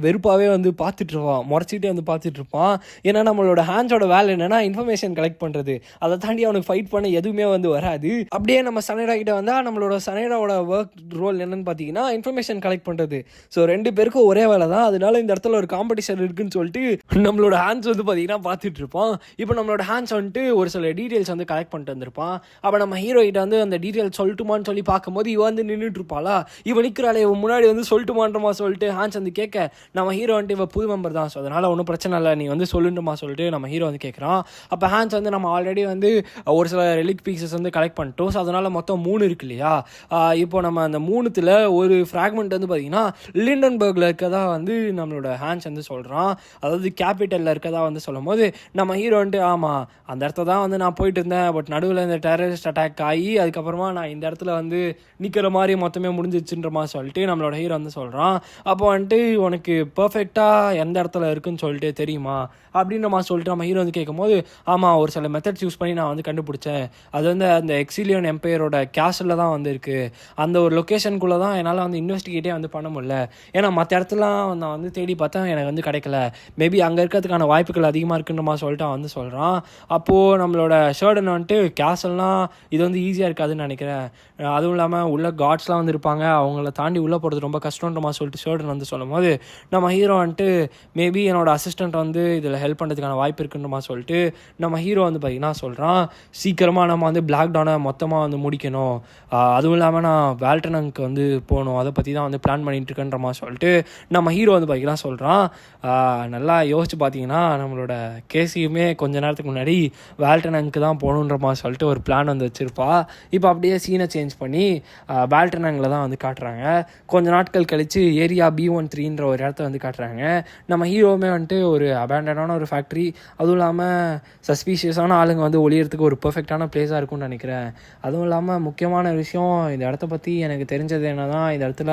வெறுப்பாகவே வந்து பார்த்துட்டு இருப்பான், முறைச்சிக்கிட்டே வந்து பார்த்துட்டு இருப்பான். ஏன்னா நம்மளோட ஹேண்ட்ஸோட வேலை என்னென்னா இன்ஃபர்மேஷன் கலெக்ட் பண்ணுறது, அதை தாண்டி அவனுக்கு ஃபைட் பண்ண எதுவுமே வந்து வராது. அப்படியே நம்ம சனேடா கிட்ட வந்தால் நம்மளோட சனேடாவோட ஒர்க் ரோல் என்னென்னு பார்த்தீங்கன்னா இன்ஃபர்மேஷன் கலெக்ட் பண்ணுறது. ஸோ 2 பேருக்கும் ஒரே வேலை தான். அதனால இந்த இடத்துல ஒரு காம்படிஷன் இருக்குன்னு சொல்லிட்டு நம்மளோட ஹேண்ட்ஸ் வந்து பார்த்தீங்கன்னா பார்த்துட்டு இருப்போம். இப்போ நம்மளோட ஹேண்ட்ஸ் வந்துட்டு ஒரு சில டீட்டெயில்ஸ் வந்து கலெக்ட் பண்ணிட்டு வந்திருப்பான். அப்போ நம்ம ஹீரோ கிட்ட வந்து அந்த டீட்டெயில்ஸ் சொல்லட்டுமான்னு சொல்லி பார்க்கும்போது இவன் வந்து நின்றுட்டு இருப்பாளா, இவன் நிற்கிறாளே, இவன் முன்னாடி வந்து சொல்லட்டுமான்றமா சொல்லிட்டு ஹேண்ட்ஸ் வந்து கேட்க, நம்ம ஹீரோ வந்துட்டு இவன் புது மெம்பர் தான், ஸோ அதனால் ஒன்றும் பிரச்சனை இல்லை, நீ வந்து சொல்லணுமா சொல்லிட்டு நம்ம ஹீரோ வந்து கேட்குறான். அப்போ ஹேண்ட்ஸ் வந்து நம்ம ஆல்ரெடி வந்து ஒரு சில ரெலிக் பீசஸ் வந்து கலெக்ட் பண்ணிட்டோம், ஸோ அதனால் மொத்தம் 3 இருக்கு இல்லையா. இப்போ நம்ம அந்த 3த்தில் ஒரு ஃப்ராக்மெண்ட் வந்து பார்த்தீங்கன்னா லிண்டன்பர்கில் இருக்கதா வந்து நம்மளோட ஹேண்ட்ஸ் வந்து சொல்கிறான். அதாவது கேபிட்டலில் இருக்கதா வந்து சொல்லும் போது நம்ம ஹீரோ வந்துட்டு ஆமாம் அந்த இடத்த தான் வந்து நான் போயிட்டு இருந்தேன், பட் நடுவில் இந்த டெரரிஸ்ட் அட்டாக் ஆகி அதுக்கப்புறமா நான் இந்த இடத்துல வந்து நிற்கிற மாதிரி மொத்தமே முடிஞ்சிச்சுன்ற மாதிரி சொல்லிட்டு நம்மளோட ஹீரோ வந்து சொல்கிறான். அப்போ வந்துட்டு உனக்கு பர்ஃபெக்டாக எந்த இடத்துல இருக்குன்னு சொல்லிட்டு தெரியுமா அப்படின்ற மாதிரி சொல்லிட்டு நம்ம ஹீரோ வந்து கேட்கும்போது, ஆமாம் ஒரு சில மெத்தட்ஸ் யூஸ் பண்ணி நான் வந்து கண்டுபிடிச்சேன், அது வந்து அந்த எக்ஸிலியன் எம்பையரோட கேஸ்டில் தான் வந்து இருக்குது, அந்த ஒரு லொக்கேஷனுக்குள்ளே தான் என்னால் வந்து இன்வெஸ்டிகேட்டே வந்து பண்ண முடியல, ஏன்னா மற்ற இடத்துலாம் நான் வந்து தேடி பார்த்தேன் எனக்கு வந்து கிடைக்கல, மேபி அங்கே இருக்கிறதுக்கான வாய்ப்புகள் அதிகமாக இருக்குன்ற மாதிரி சொல்லிட்டு அவன் வந்து சொல்கிறான். அப்போது நம்மளோட ஷர்டன் வந்துட்டு கேசல்னால் இது வந்து ஈஸியாக இருக்காதுன்னு நினைக்கிறேன், அதுவும் இல்லாமல் உள்ள காட்ஸ்லாம் வந்து இருப்பாங்க, அவங்கள தாண்டி உள்ளே போகிறது ரொம்ப கஷ்டன்ற மாதிரி சொல்லிட்டு ஷர்டன் வந்து சொல்லும் போது நம்ம ஹீரோ வந்துட்டு மேபி என்னோட அசிஸ்டண்ட் வந்து இதில் ஹெல்ப் பண்ணுறதுக்கான வாய்ப்பு இருக்குன்ற மாதிரி சொல்லிட்டு நம்ம ஹீரோ வந்து பார்த்தீங்கன்னா சொல்கிறான், சீக்கிரமாக நம்ம வந்து பிளாக் டானை மொத்தமாக வந்து முடிக்கணும், அதுவும் இல்லாமல் நான் வேல்டனங்க்கு வந்து போகணும், அதை பற்றி தான் வந்து பிளான் பண்ணிட்டு இருக்கேன்ற மாதிரி சொல்லிட்டு நம்ம ஹீரோ வந்து பார்த்தீங்கன்னா சொல்கிறான். நல்லா யோசிச்சு பார்த்தீங்கன்னா நம்மளோட கேசியுமே கொஞ்ச நேரத்துக்கு முன்னாடி வேல்டனங்க்கு தான் போகணுன்ற மாதிரி சொல்லிட்டு ஒரு பிளான் வந்து வச்சுருப்பா. இப்போ அப்படியே சீனை சேஞ்ச் பண்ணி வேல்டனங்கில் தான் வந்து காட்டுறாங்க. கொஞ்ச நாட்கள் கழித்து ஏரியா B13ன்ற ஒரு இடத்த வந்து காட்டுறாங்க. நம்ம ஹீரோவுமே வந்துட்டு ஒரு அபேண்டனான ஒரு ஃபேக்ட்ரி, அதுவும் இல்லாமல் சஸ்பீஷியஸான ஆளுங்க வந்து ஒளியறதுக்கு ஒரு பர்ஃபெக்டான பிளேஸாக இருக்கும்னு நினைக்கிறேன். அதுவும் இல்லாமல் முக்கியமான விஷயம், இந்த இடத்த பற்றி எனக்கு தெரிஞ்சது என்னன்னா இந்த இடத்துல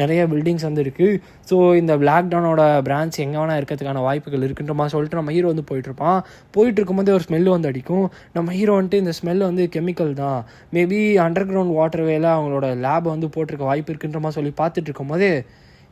நிறைய பில்டிங்ஸ் வந்து இருக்குது, ஸோ இந்த பிளாக் டானோட பிரான்ச் எங்கே வேணால் இருக்கிறதுக்கான வாய்ப்புகள் இருக்குன்ற மாதிரி சொல்லிட்டு நம்ம ஹீரோ வந்து போயிட்டுருப்பான். போயிட்டு இருக்கும்போது ஒரு ஸ்மெல்லு வந்து அடிக்கும். நம்ம ஹீரோ வந்துட்டு இந்த ஸ்மெல் வந்து கெமிக்கல் தான், மேபி அண்டர் கிரவுண்ட் வாட்டர் வேல அவங்களோட லேபை வந்து போட்டிருக்க வாய்ப்பு இருக்குன்ற மாதிரி சொல்லி பார்த்துட்டு இருக்கும்போது,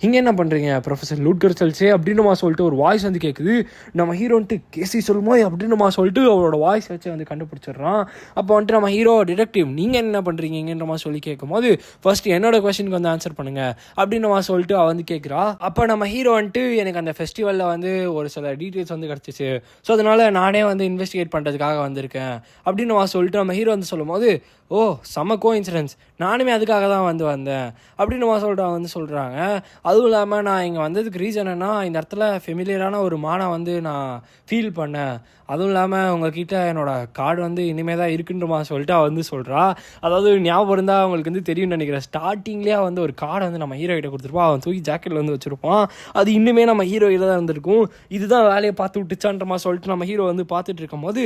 இங்கே என்ன பண்ணுறீங்க ப்ரொஃபஸர் லூட்கர்சல்ஸே அப்படின்னுமா சொல்லிட்டு ஒரு வாய்ஸ் வந்து கேட்குது. நம்ம ஹீரோ வந்துட்டு கேசி சொல்லுமோ அப்படின்னுமா சொல்லிட்டு அவரோட வாய்ஸ் வச்சு வந்து கண்டுபிடிச்சிடுறான். அப்போ வந்துட்டு நம்ம ஹீரோ டிடெக்டிவ் நீங்கள் என்ன பண்ணுறீங்கன்ற மாதிரி சொல்லி கேட்கும்போது, ஃபர்ஸ்ட் என்னோட கொஸ்டினுக்கு வந்து ஆன்சர் பண்ணுங்கள் அப்படின்னுமா சொல்லிட்டு அவள் வந்து கேட்குறா. அப்போ நம்ம ஹீரோ வந்துட்டு எனக்கு அந்த ஃபெஸ்டிவலில் வந்து ஒரு சில டீட்டெயில்ஸ் வந்து கிடச்சிச்சு, ஸோ அதனால் நானே வந்து இன்வெஸ்டிகேட் பண்ணுறதுக்காக வந்திருக்கேன் அப்படின்னு சொல்லிட்டு நம்ம ஹீரோ வந்து சொல்லும் போது, ஓ செம்ம கோஇன்சிடென்ஸ், நானுமே அதுக்காக தான் வந்து வந்தேன் அப்படின்னு சொல்லிட்டு வந்து சொல்கிறாங்க. அதுவும் இல்லாமல் நான் இங்கே வந்ததுக்கு ரீசன் என்ன, இந்த இடத்துல ஃபெமிலியரான ஒரு மானை வந்து நான் ஃபீல் பண்ணேன், அதுவும் இல்லாமல் உங்ககிட்ட என்னோடய கார்டு வந்து இனிமேல் தான் இருக்குன்ற மாதிரி சொல்லிட்டு அவள் வந்து சொல்கிறா. அதாவது ஞாபகம் இருந்தால் அவங்களுக்கு வந்து தெரியும்னு நினைக்கிறேன், ஸ்டார்டிங்லேயே வந்து ஒரு கார்டை வந்து நம்ம ஹீரோ கிட்ட கொடுத்துருப்போம், அவன் தூக்கி ஜாக்கெட்டில் வந்து வச்சுருப்பான், அது இன்னுமே நம்ம ஹீரோ கிட்ட தான் இருந்திருக்கும். இதுதான் வேலையை பார்த்து விட்டுச்சான்ற மாதிரி சொல்லிட்டு நம்ம ஹீரோ வந்து பார்த்துட்டு இருக்கும் போது,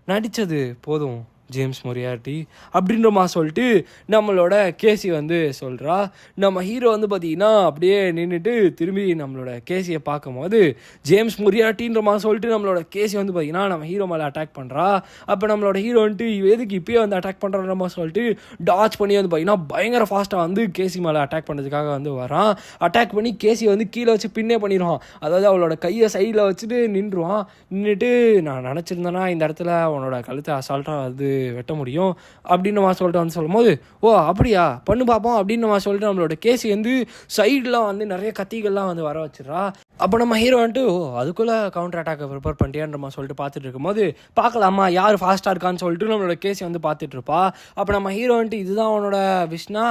நடித்தது போதும் ஜேம்ஸ் மொரியார்ட்டி அப்படின்ற மாதிரி சொல்லிட்டு நம்மளோட கேசி வந்து சொல்கிறா. நம்ம ஹீரோ வந்து பார்த்திங்கன்னா அப்படியே நின்றுட்டு திரும்பி நம்மளோட கேசியை பார்க்கும்போது ஜேம்ஸ் மொரியார்ட்டின்ற மாதிரி சொல்லிட்டு நம்மளோட கேசி வந்து பார்த்திங்கன்னா நம்ம ஹீரோ மேலே அட்டாக் பண்ணுறா. அப்போ நம்மளோட ஹீரோ வந்துட்டு எதுக்கு இப்போயே வந்து அட்டாக் பண்ணுற மாதிரி சொல்லிட்டு டாச் பண்ணி வந்து பார்த்திங்கன்னா பயங்கர ஃபாஸ்ட்டாக வந்து கேசி மேலே அட்டாக் பண்ணுறதுக்காக வந்து வரான். அட்டாக் பண்ணி கேசியை வந்து கீழே வச்சு பின்னே பண்ணிடுவான், அதாவது அவளோட கையை சைடில் வச்சுட்டு நின்றுவான். நின்றுட்டு நான் நினச்சிருந்தேன்னா இந்த இடத்துல அவனோட கழுத்தை அசால்ட்டாக வந்து வெட்ட முடியும் அப்படின்னு சொல்லிட்டு வந்து சொல்லும் போது, ஓ அப்படியா பண்ணு பார்ப்போம் அப்படின்னு சொல்லிட்டு நம்மளோட கேசி வந்து சைட்லாம் வந்து நிறைய கத்திகள்லாம் வந்து வர வச்சிடறா. அப்போ நம்ம ஹீரோ வந்துட்டு ஓ அதுக்குள்ளே கவுண்டர் அட்டாக்கை ப்ரிப்பேர் பண்ணிட்டேன்ற சொல்லிட்டு பார்த்துட்டு இருக்கும்போது, பார்க்கலாமா யார் ஃபாஸ்ட்டாக இருக்கான்னு சொல்லிட்டு நம்மளோட கேசி வந்து பார்த்துட்டு இருப்பா. அப்போ நம்ம ஹீரோ வந்துட்டு இதுதான் அவனோட விஷனா,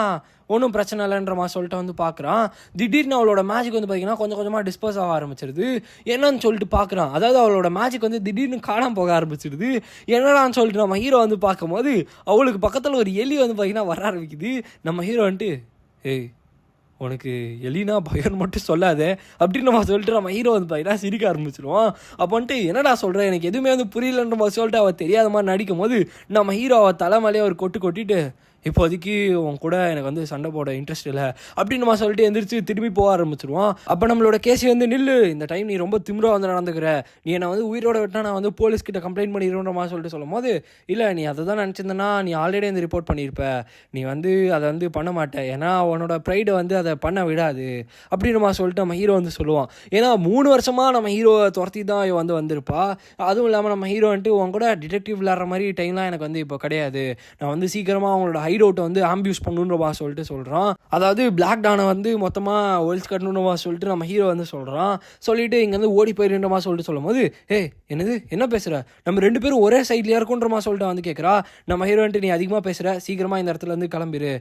ஒன்றும் பிரச்சனை இல்லைன்ற மாதிரி சொல்லிட்டு வந்து பார்க்குறான். திடீர்னு அவளோட மேஜிக் வந்து பார்த்திங்கன்னா கொஞ்சம் கொஞ்சமாக டிஸ்போஸ் ஆக ஆரம்பிச்சிருது. என்னன்னு சொல்லிட்டு பார்க்குறான், அதாவது அவளோட மேஜிக் வந்து திடீர்னு காணாமல் போக ஆரம்பிச்சிடுது. என்னடான்னு சொல்லிட்டு நம்ம ஹீரோ வந்து பார்க்கும்போது அவளுக்கு பக்கத்தில் ஒரு எலி வந்து பார்த்திங்கன்னா வர ஆரம்பிக்குது. நம்ம ஹீரோ வந்துட்டு ஏய் உனக்கு எலினா பயன் மட்டும் சொல்லாதே அப்படின்னு நம்ம சொல்லிட்டு நம்ம ஹீரோ வந்து பார்த்தீங்கன்னா சிரிக்க ஆரம்பிச்சிடுவோம். அப்போ வந்துட்டு என்னடா சொல்கிறேன் எனக்கு எதுவுமே வந்து புரியலன்ற மாதிரி சொல்லிட்டு அவள் தெரியாத மாதிரி நடிக்கும் போது நம்ம ஹீரோ அவள் தலைமையிலே ஒரு கொட்டிட்டு இப்போதைக்கு உன் கூட எனக்கு வந்து சண்டை போட இன்ட்ரெஸ்ட் இல்லை அப்படின்னு நம்ம சொல்லிட்டு எந்திரிச்சு திரும்பி போக ஆரம்பிச்சிடுவான். அப்போ நம்மளோட கேசி வந்து நில்லு, இந்த டைம் நீ ரொம்ப திமிரா வந்து நடந்துக்கிற, நீ என்னை வந்து உயிரோட விட்டா நான் வந்து போலீஸ்கிட்ட கம்ப்ளைண்ட் பண்ணிடுவேன்ற மாதிரி சொல்லிட்டு சொல்லும் போது, இல்லை நீ அதை தான் நினச்சிருந்தேன்னா நீ ஆல்ரெடி வந்து ரிப்போர்ட் பண்ணியிருப்ப, நீ வந்து அதை வந்து பண்ண மாட்டேன், ஏன்னா உன்னோட ப்ரைடை வந்து அதை பண்ண விடாது அப்படின்னு நம்ம சொல்லிட்டு நம்ம ஹீரோ வந்து சொல்லுவான். ஏன்னா 3 வருஷமாக நம்ம ஹீரோவை துரத்தி தான் வந்து வந்திருப்பா. அதுவும் இல்லாமல் நம்ம ஹீரோ வந்துட்டு உன் கூட டிடெக்டிவ் விளாட்ற மாதிரி டைம்லாம் எனக்கு வந்து இப்போ கிடையாது, நான் வந்து சீக்கிரமாக அவங்களோட ஹைடவுட்டை வந்து ஆம்பியூஸ் பண்ணணுன்றவா சொல்லிட்டு சொல்கிறான். அதாவது பிளாக் டானை வந்து மொத்தமாக ஒழிச்சு கட்டணுன்றவா சொல்லிட்டு நம்ம ஹீரோ வந்து சொல்கிறான். சொல்லிட்டு இங்கேருந்து ஓடி போயிருன்றமா சொல்லிட்டு சொல்லும் போது என்னது என்ன பேசுகிற, நம்ம 2 பேரும் ஒரே சைட்லேயே இருக்குன்றமா சொல்லிட்டு வந்து கேட்குறா. நம்ம ஹீரோ வந்துட்டு நீ அதிகமாக பேசுகிற, சீக்கிரமாக இந்த இடத்துல இருந்து கிளம்பிடு,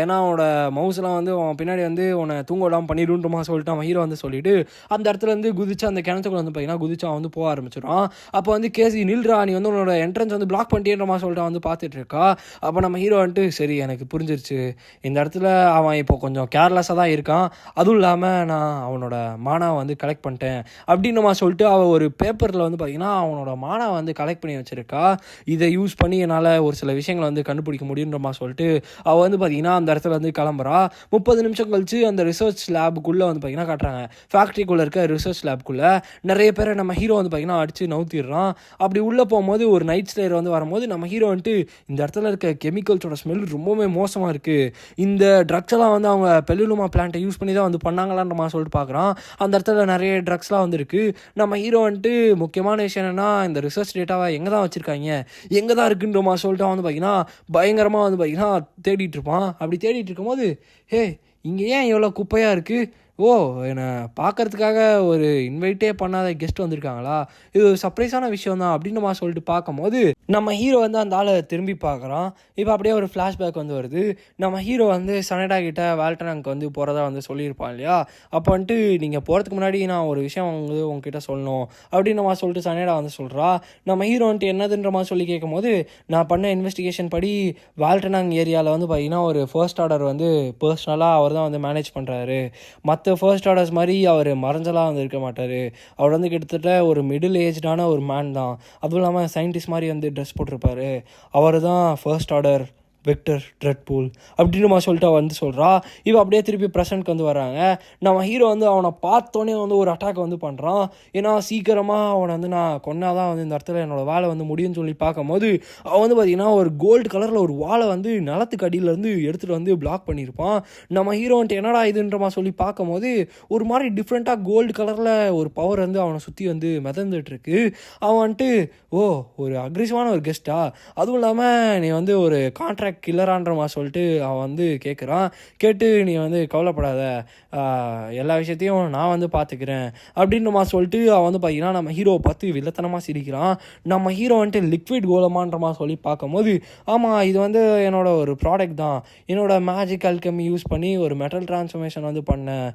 ஏன்னா அவனோட மவுஸ்லாம் வந்து அவன் பின்னாடி வந்து உன்னை தூங்க விடாமல் பண்ணிடுன்றமா சொல்லிட்டு அவன் ஹீரோ வந்து சொல்லிட்டு அந்த இடத்துல இருந்து குதிச்சு அந்த கிணத்துக்குள்ள வந்து பார்த்தீங்கன்னா குதிச்சு அவன் வந்து போக ஆரம்பிச்சிடும். அப்போ வந்து கேசி நில்றா, நீ வந்து உன்னோட என்ட்ரன்ஸ் வந்து பிளாக் பண்ணிட்டேன்றமா சொல்லிட்டு வந்து பார்த்துட்டு இருக்கா. அப்போ நம்ம ஹீரோ வந்துட்டு சரி எனக்கு புரிஞ்சிருச்சு, இந்த இடத்துல அவன் இப்போ கொஞ்சம் கேர்லெஸ்ஸாக தான் இருக்கான், அதுவும் இல்லாமல் நான் அவனோட மானா வந்து கலெக்ட் பண்ணிட்டேன் அப்படின்னமா சொல்லிட்டு அவள் ஒரு பேப்பரில் வந்து பார்த்தீங்கன்னா அவனோட மானா வந்து கலெக்ட் பண்ணி வச்சிருக்கா. இதை யூஸ் பண்ணி என்னால் ஒரு சில விஷயங்களை வந்து கண்டுபிடிக்க முடியுன்றமா சொல்லிட்டு அவள் வந்து பார்த்தீங்கன்னா அந்த இடத்துல வந்து கிளம்புறா. 30 நிமிஷம் கழிச்சு அந்த ரிசர்ச் லேபுக்குள்ளே வந்து பார்த்தீங்கன்னா காட்டுறாங்க. ஃபேக்ட்ரிக்குள்ளே இருக்க ரிசர்ச் லேபுக்குள்ளே நிறைய பேரை நம்ம ஹீரோ வந்து பார்த்தீங்கன்னா அடித்து நவுத்திடுறான். அப்படி உள்ளே போகும்போது ஒரு நைட் ஸ்லேயர் வந்து வரும்போது நம்ம ஹீரோ வந்துட்டு இந்த இடத்துல இருக்க கெமிக்கல்ஸோட ஸ்மெல் ரொம்பவே மோசமாக இருக்குது, இந்த ட்ரக்ஸ் எல்லாம் வந்து அவங்க பெல்லுலுமா பிளான்ட்டை யூஸ் பண்ணி தான் வந்து பண்ணாங்களான்ற மாதிரி சொல்லிட்டு பார்க்குறான். அந்த இடத்துல நிறைய ட்ரக்ஸ்லாம் வந்துருக்கு. நம்ம ஹீரோ வந்துட்டு முக்கியமான விஷயம் என்னென்னா இந்த ரிசர்ச் டேட்டாவை எங்கே தான் வச்சுருக்காங்க, எங்கே தான் இருக்குன்ற மாதிரி சொல்லிட்டு வந்து பார்த்தீங்கன்னா பயங்கரமாக வந்து பார்த்தீங்கன்னா தேடிட்டு இருப்பான். அப்படி தேடிட்டு இருக்கும்போது இங்கே ஏன் எவ்வளோ குப்பையாக இருக்குது, என்னை பார்க்கறதுக்காக ஒரு இன்வைட்டே பண்ணாத கெஸ்ட் வந்திருக்காங்களா, இது ஒரு சர்ப்ரைஸான விஷயம் தான் அப்படின்னு மாதிரி சொல்லிட்டு பார்க்கும்போது நம்ம ஹீரோ வந்து அந்த ஆளை திரும்பி பார்க்குறான். இப்போ அப்படியே ஒரு ஃப்ளாஷ்பேக் வந்து வருது. நம்ம ஹீரோ வந்து சனடா கிட்ட வால்டனாக்கு வந்து போகிறதா வந்து சொல்லியிருப்பான் இல்லையா. அப்போ வந்துட்டு நீங்கள் போகிறதுக்கு முன்னாடி நான் ஒரு விஷயம் வந்து உங்ககிட்ட சொல்லணும் அப்படின்னு மாதிரி சொல்லிட்டு சனடா வந்து சொல்கிறா. நம்ம ஹீரோ வந்துட்டு என்னதுன்ற மாதிரி சொல்லி கேட்கும்போது நான் பண்ண இன்வெஸ்டிகேஷன் படி வால்டனாங் ஏரியாவில் வந்து பார்த்தீங்கன்னா ஒரு ஃபர்ஸ்ட் ஆர்டர் வந்து பர்சனலாக அவர் தான் வந்து மேனேஜ் பண்ணுறாரு, மற்ற ஃபர்ஸ்ட் ஆர்டர்ஸ் மாதிரி அவர் மறைஞ்சலாம் வந்து இருக்க மாட்டார், அவர் வந்து கிட்டத்தட்ட ஒரு மிடில் ஏஜ்டான ஒரு மேன் தான், அதுவும் இல்லாமல் சயின்டிஸ்ட் மாதிரி வந்து ட்ரெஸ் போட்டிருப்பாரு, அவர் தான் ஃபர்ஸ்ட் ஆர்டர் வெக்டர் ட்ரெட்பூல் அப்படின்னு மாதிரி சொல்லிட்டு அவள் வந்து சொல்கிறா. இவன் அப்படியே திருப்பி ப்ரெசென்ட்க்கு வந்து வராங்க. நம்ம ஹீரோ வந்து அவனை பார்த்தோன்னே வந்து ஒரு அட்டாக் வந்து பண்ணுறான். ஏன்னா சீக்கிரமாக அவனை வந்து நான் கொன்னாதான் வந்து இந்த இடத்துல என்னோடய வேலை வந்து முடியும்னு சொல்லி பார்க்கும்போது அவன் வந்து பார்த்திங்கன்னா ஒரு கோல்டு கலரில் ஒரு வாழை வந்து நிலத்துக்கு அடியிலேருந்து எடுத்துகிட்டு வந்து பிளாக் பண்ணியிருப்பான். நம்ம ஹீரோ வந்துட்டு என்னடா இதுன்ற மாதிரி சொல்லி பார்க்கும்போது ஒரு மாதிரி டிஃப்ரெண்ட்டாக கோல்டு கலரில் ஒரு பவர் வந்து அவனை சுற்றி வந்து மிதந்துட்டுருக்கு. அவன் வந்துட்டு ஒரு அக்ரெசிவான ஒரு கெஸ்ட்டா, அதுவும் இல்லாமல் நீ வந்து ஒரு கான்ட்ராக்ட் கில்லரான்ற மாதிரி சொல்லிட்டு அவன் வந்து கேட்குறான். கேட்டு நீ வந்து கவலைப்படாத, எல்லா விஷயத்தையும் நான் வந்து பார்த்துக்கிறேன் அப்படின்ற மாதிரி சொல்லிட்டு அவன் வந்து பார்த்தீங்கன்னா நம்ம ஹீரோவை பார்த்து வில்லத்தனமாக சிரிக்கிறான். நம்ம ஹீரோ வந்துட்டு லிக்விட் கோலமான்ற மாதிரி சொல்லி பார்க்கும்போது ஆமாம் இது வந்து என்னோட ஒரு ப்ராடக்ட் தான், என்னோட மேஜிக் அல்கெமி யூஸ் பண்ணி ஒரு மெட்டல் டிரான்ஸ்ஃபர்மேஷன் வந்து பண்ணேன்.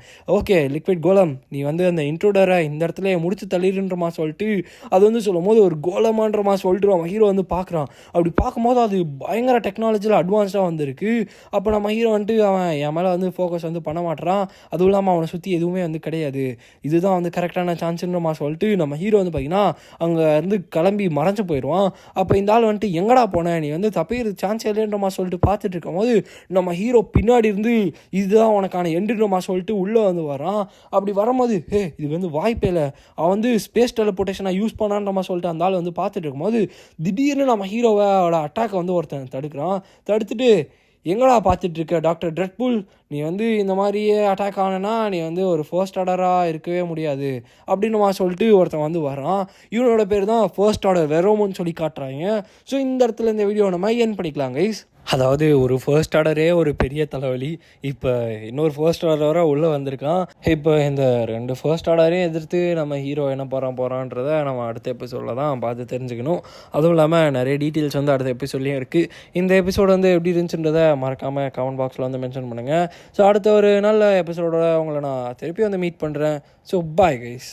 லிக்விட் கோலம் நீ வந்து அந்த இன்ட்ரூடரை இந்த இடத்துல முடிச்சு தள்ளிடுன்ற மாதிரி சொல்லிட்டு அது வந்து சொல்லும் போது ஒரு கோலமான்ற மாதிரி சொல்லிட்டு அவன் ஹீரோ வந்து பார்க்குறான். அப்படி பார்க்கும்போது அது பயங்கர டெக்னாலஜியில் அட்வான்ஸ்டாக வந்திருக்கு. அப்போ நம்ம ஹீரோ வந்துட்டு அவன் என் மேலே வந்து ஃபோக்கஸ் வந்து பண்ண மாட்டேறான், அதுவும் இல்லாமல் அவனை சுற்றி எதுவுமே வந்து கிடையாது, இதுதான் வந்து கரெக்டான சான்ஸுன்றமா சொல்லிட்டு நம்ம ஹீரோ வந்து பார்த்தீங்கன்னா அங்கே இருந்து கிளம்பி மறைஞ்சு போயிடுவான். அப்போ இந்த ஆள் வந்துட்டு எங்கடா போனேன், நீ வந்து தப்பிக்கிற சான்ஸ் இல்லைன்றமா சொல்லிட்டு பார்த்துட்டு இருக்கும் போது நம்ம ஹீரோ பின்னாடி இருந்து இதுதான் உனக்கான எண்டுன்றமா சொல்லிட்டு உள்ளே வந்து வரான். அப்படி வரும்போது இது வந்து வாய்ப்பே இல்லை, அவன் வந்து ஸ்பேஸ் டெலிபோர்ட்டேஷனை யூஸ் பண்ணான்றமா சொல்லிட்டு அந்த ஆள் வந்து பார்த்துட்டு இருக்கும்போது திடீர்னு நம்ம ஹீரோவோட அட்டாக்கை வந்து ஒருத்தன் தடுக்கிறான். தடுத்துட்டு எங்கடா பார்த்துட்ருக்க டாக்டர் ட்ரெட்பூல், நீ வந்து இந்த மாதிரியே அட்டாக் ஆனனா நீ வந்து ஒரு ஃபர்ஸ்ட் ஆர்டராக இருக்கவே முடியாது அப்படின்னு சொல்லிட்டு ஒருத்தன் வந்து வரான். இவனோட பேர் தான் ஃபர்ஸ்ட் ஆர்டர் வெரோமோன்னு சொல்லி காட்டுறாங்க. ஸோ இந்த இடத்துல இந்த வீடியோ நம்ம ஏன் படிக்கலாம் கைஸ். அதாவது ஒரு ஃபர்ஸ்ட் ஆர்டரே ஒரு பெரிய தலைவலி, இப்போ இன்னொரு ஃபர்ஸ்ட் ஆர்டராக உள்ளே வந்திருக்கான். இப்போ இந்த 2 ஃபர்ஸ்ட் ஆர்டரையும் எதிர்த்து நம்ம ஹீரோ என்ன போகிறான்றதை நம்ம அடுத்த எபிசோடில் தான் பார்த்து தெரிஞ்சுக்கணும். அதுவும் இல்லாமல் நிறைய டீட்டெயில்ஸ் வந்து அடுத்த எபிசோட்லேயும் இருக்குது. இந்த எபிசோடு வந்து எப்படி இருந்துச்சுன்றதை மறக்காமல் கமெண்ட் பாக்ஸில் வந்து மென்ஷன் பண்ணுங்கள். ஸோ அடுத்த ஒரு நல்ல எபிசோடோட உங்களை நான் திருப்பி வந்து மீட் பண்ணுறேன். So bye guys.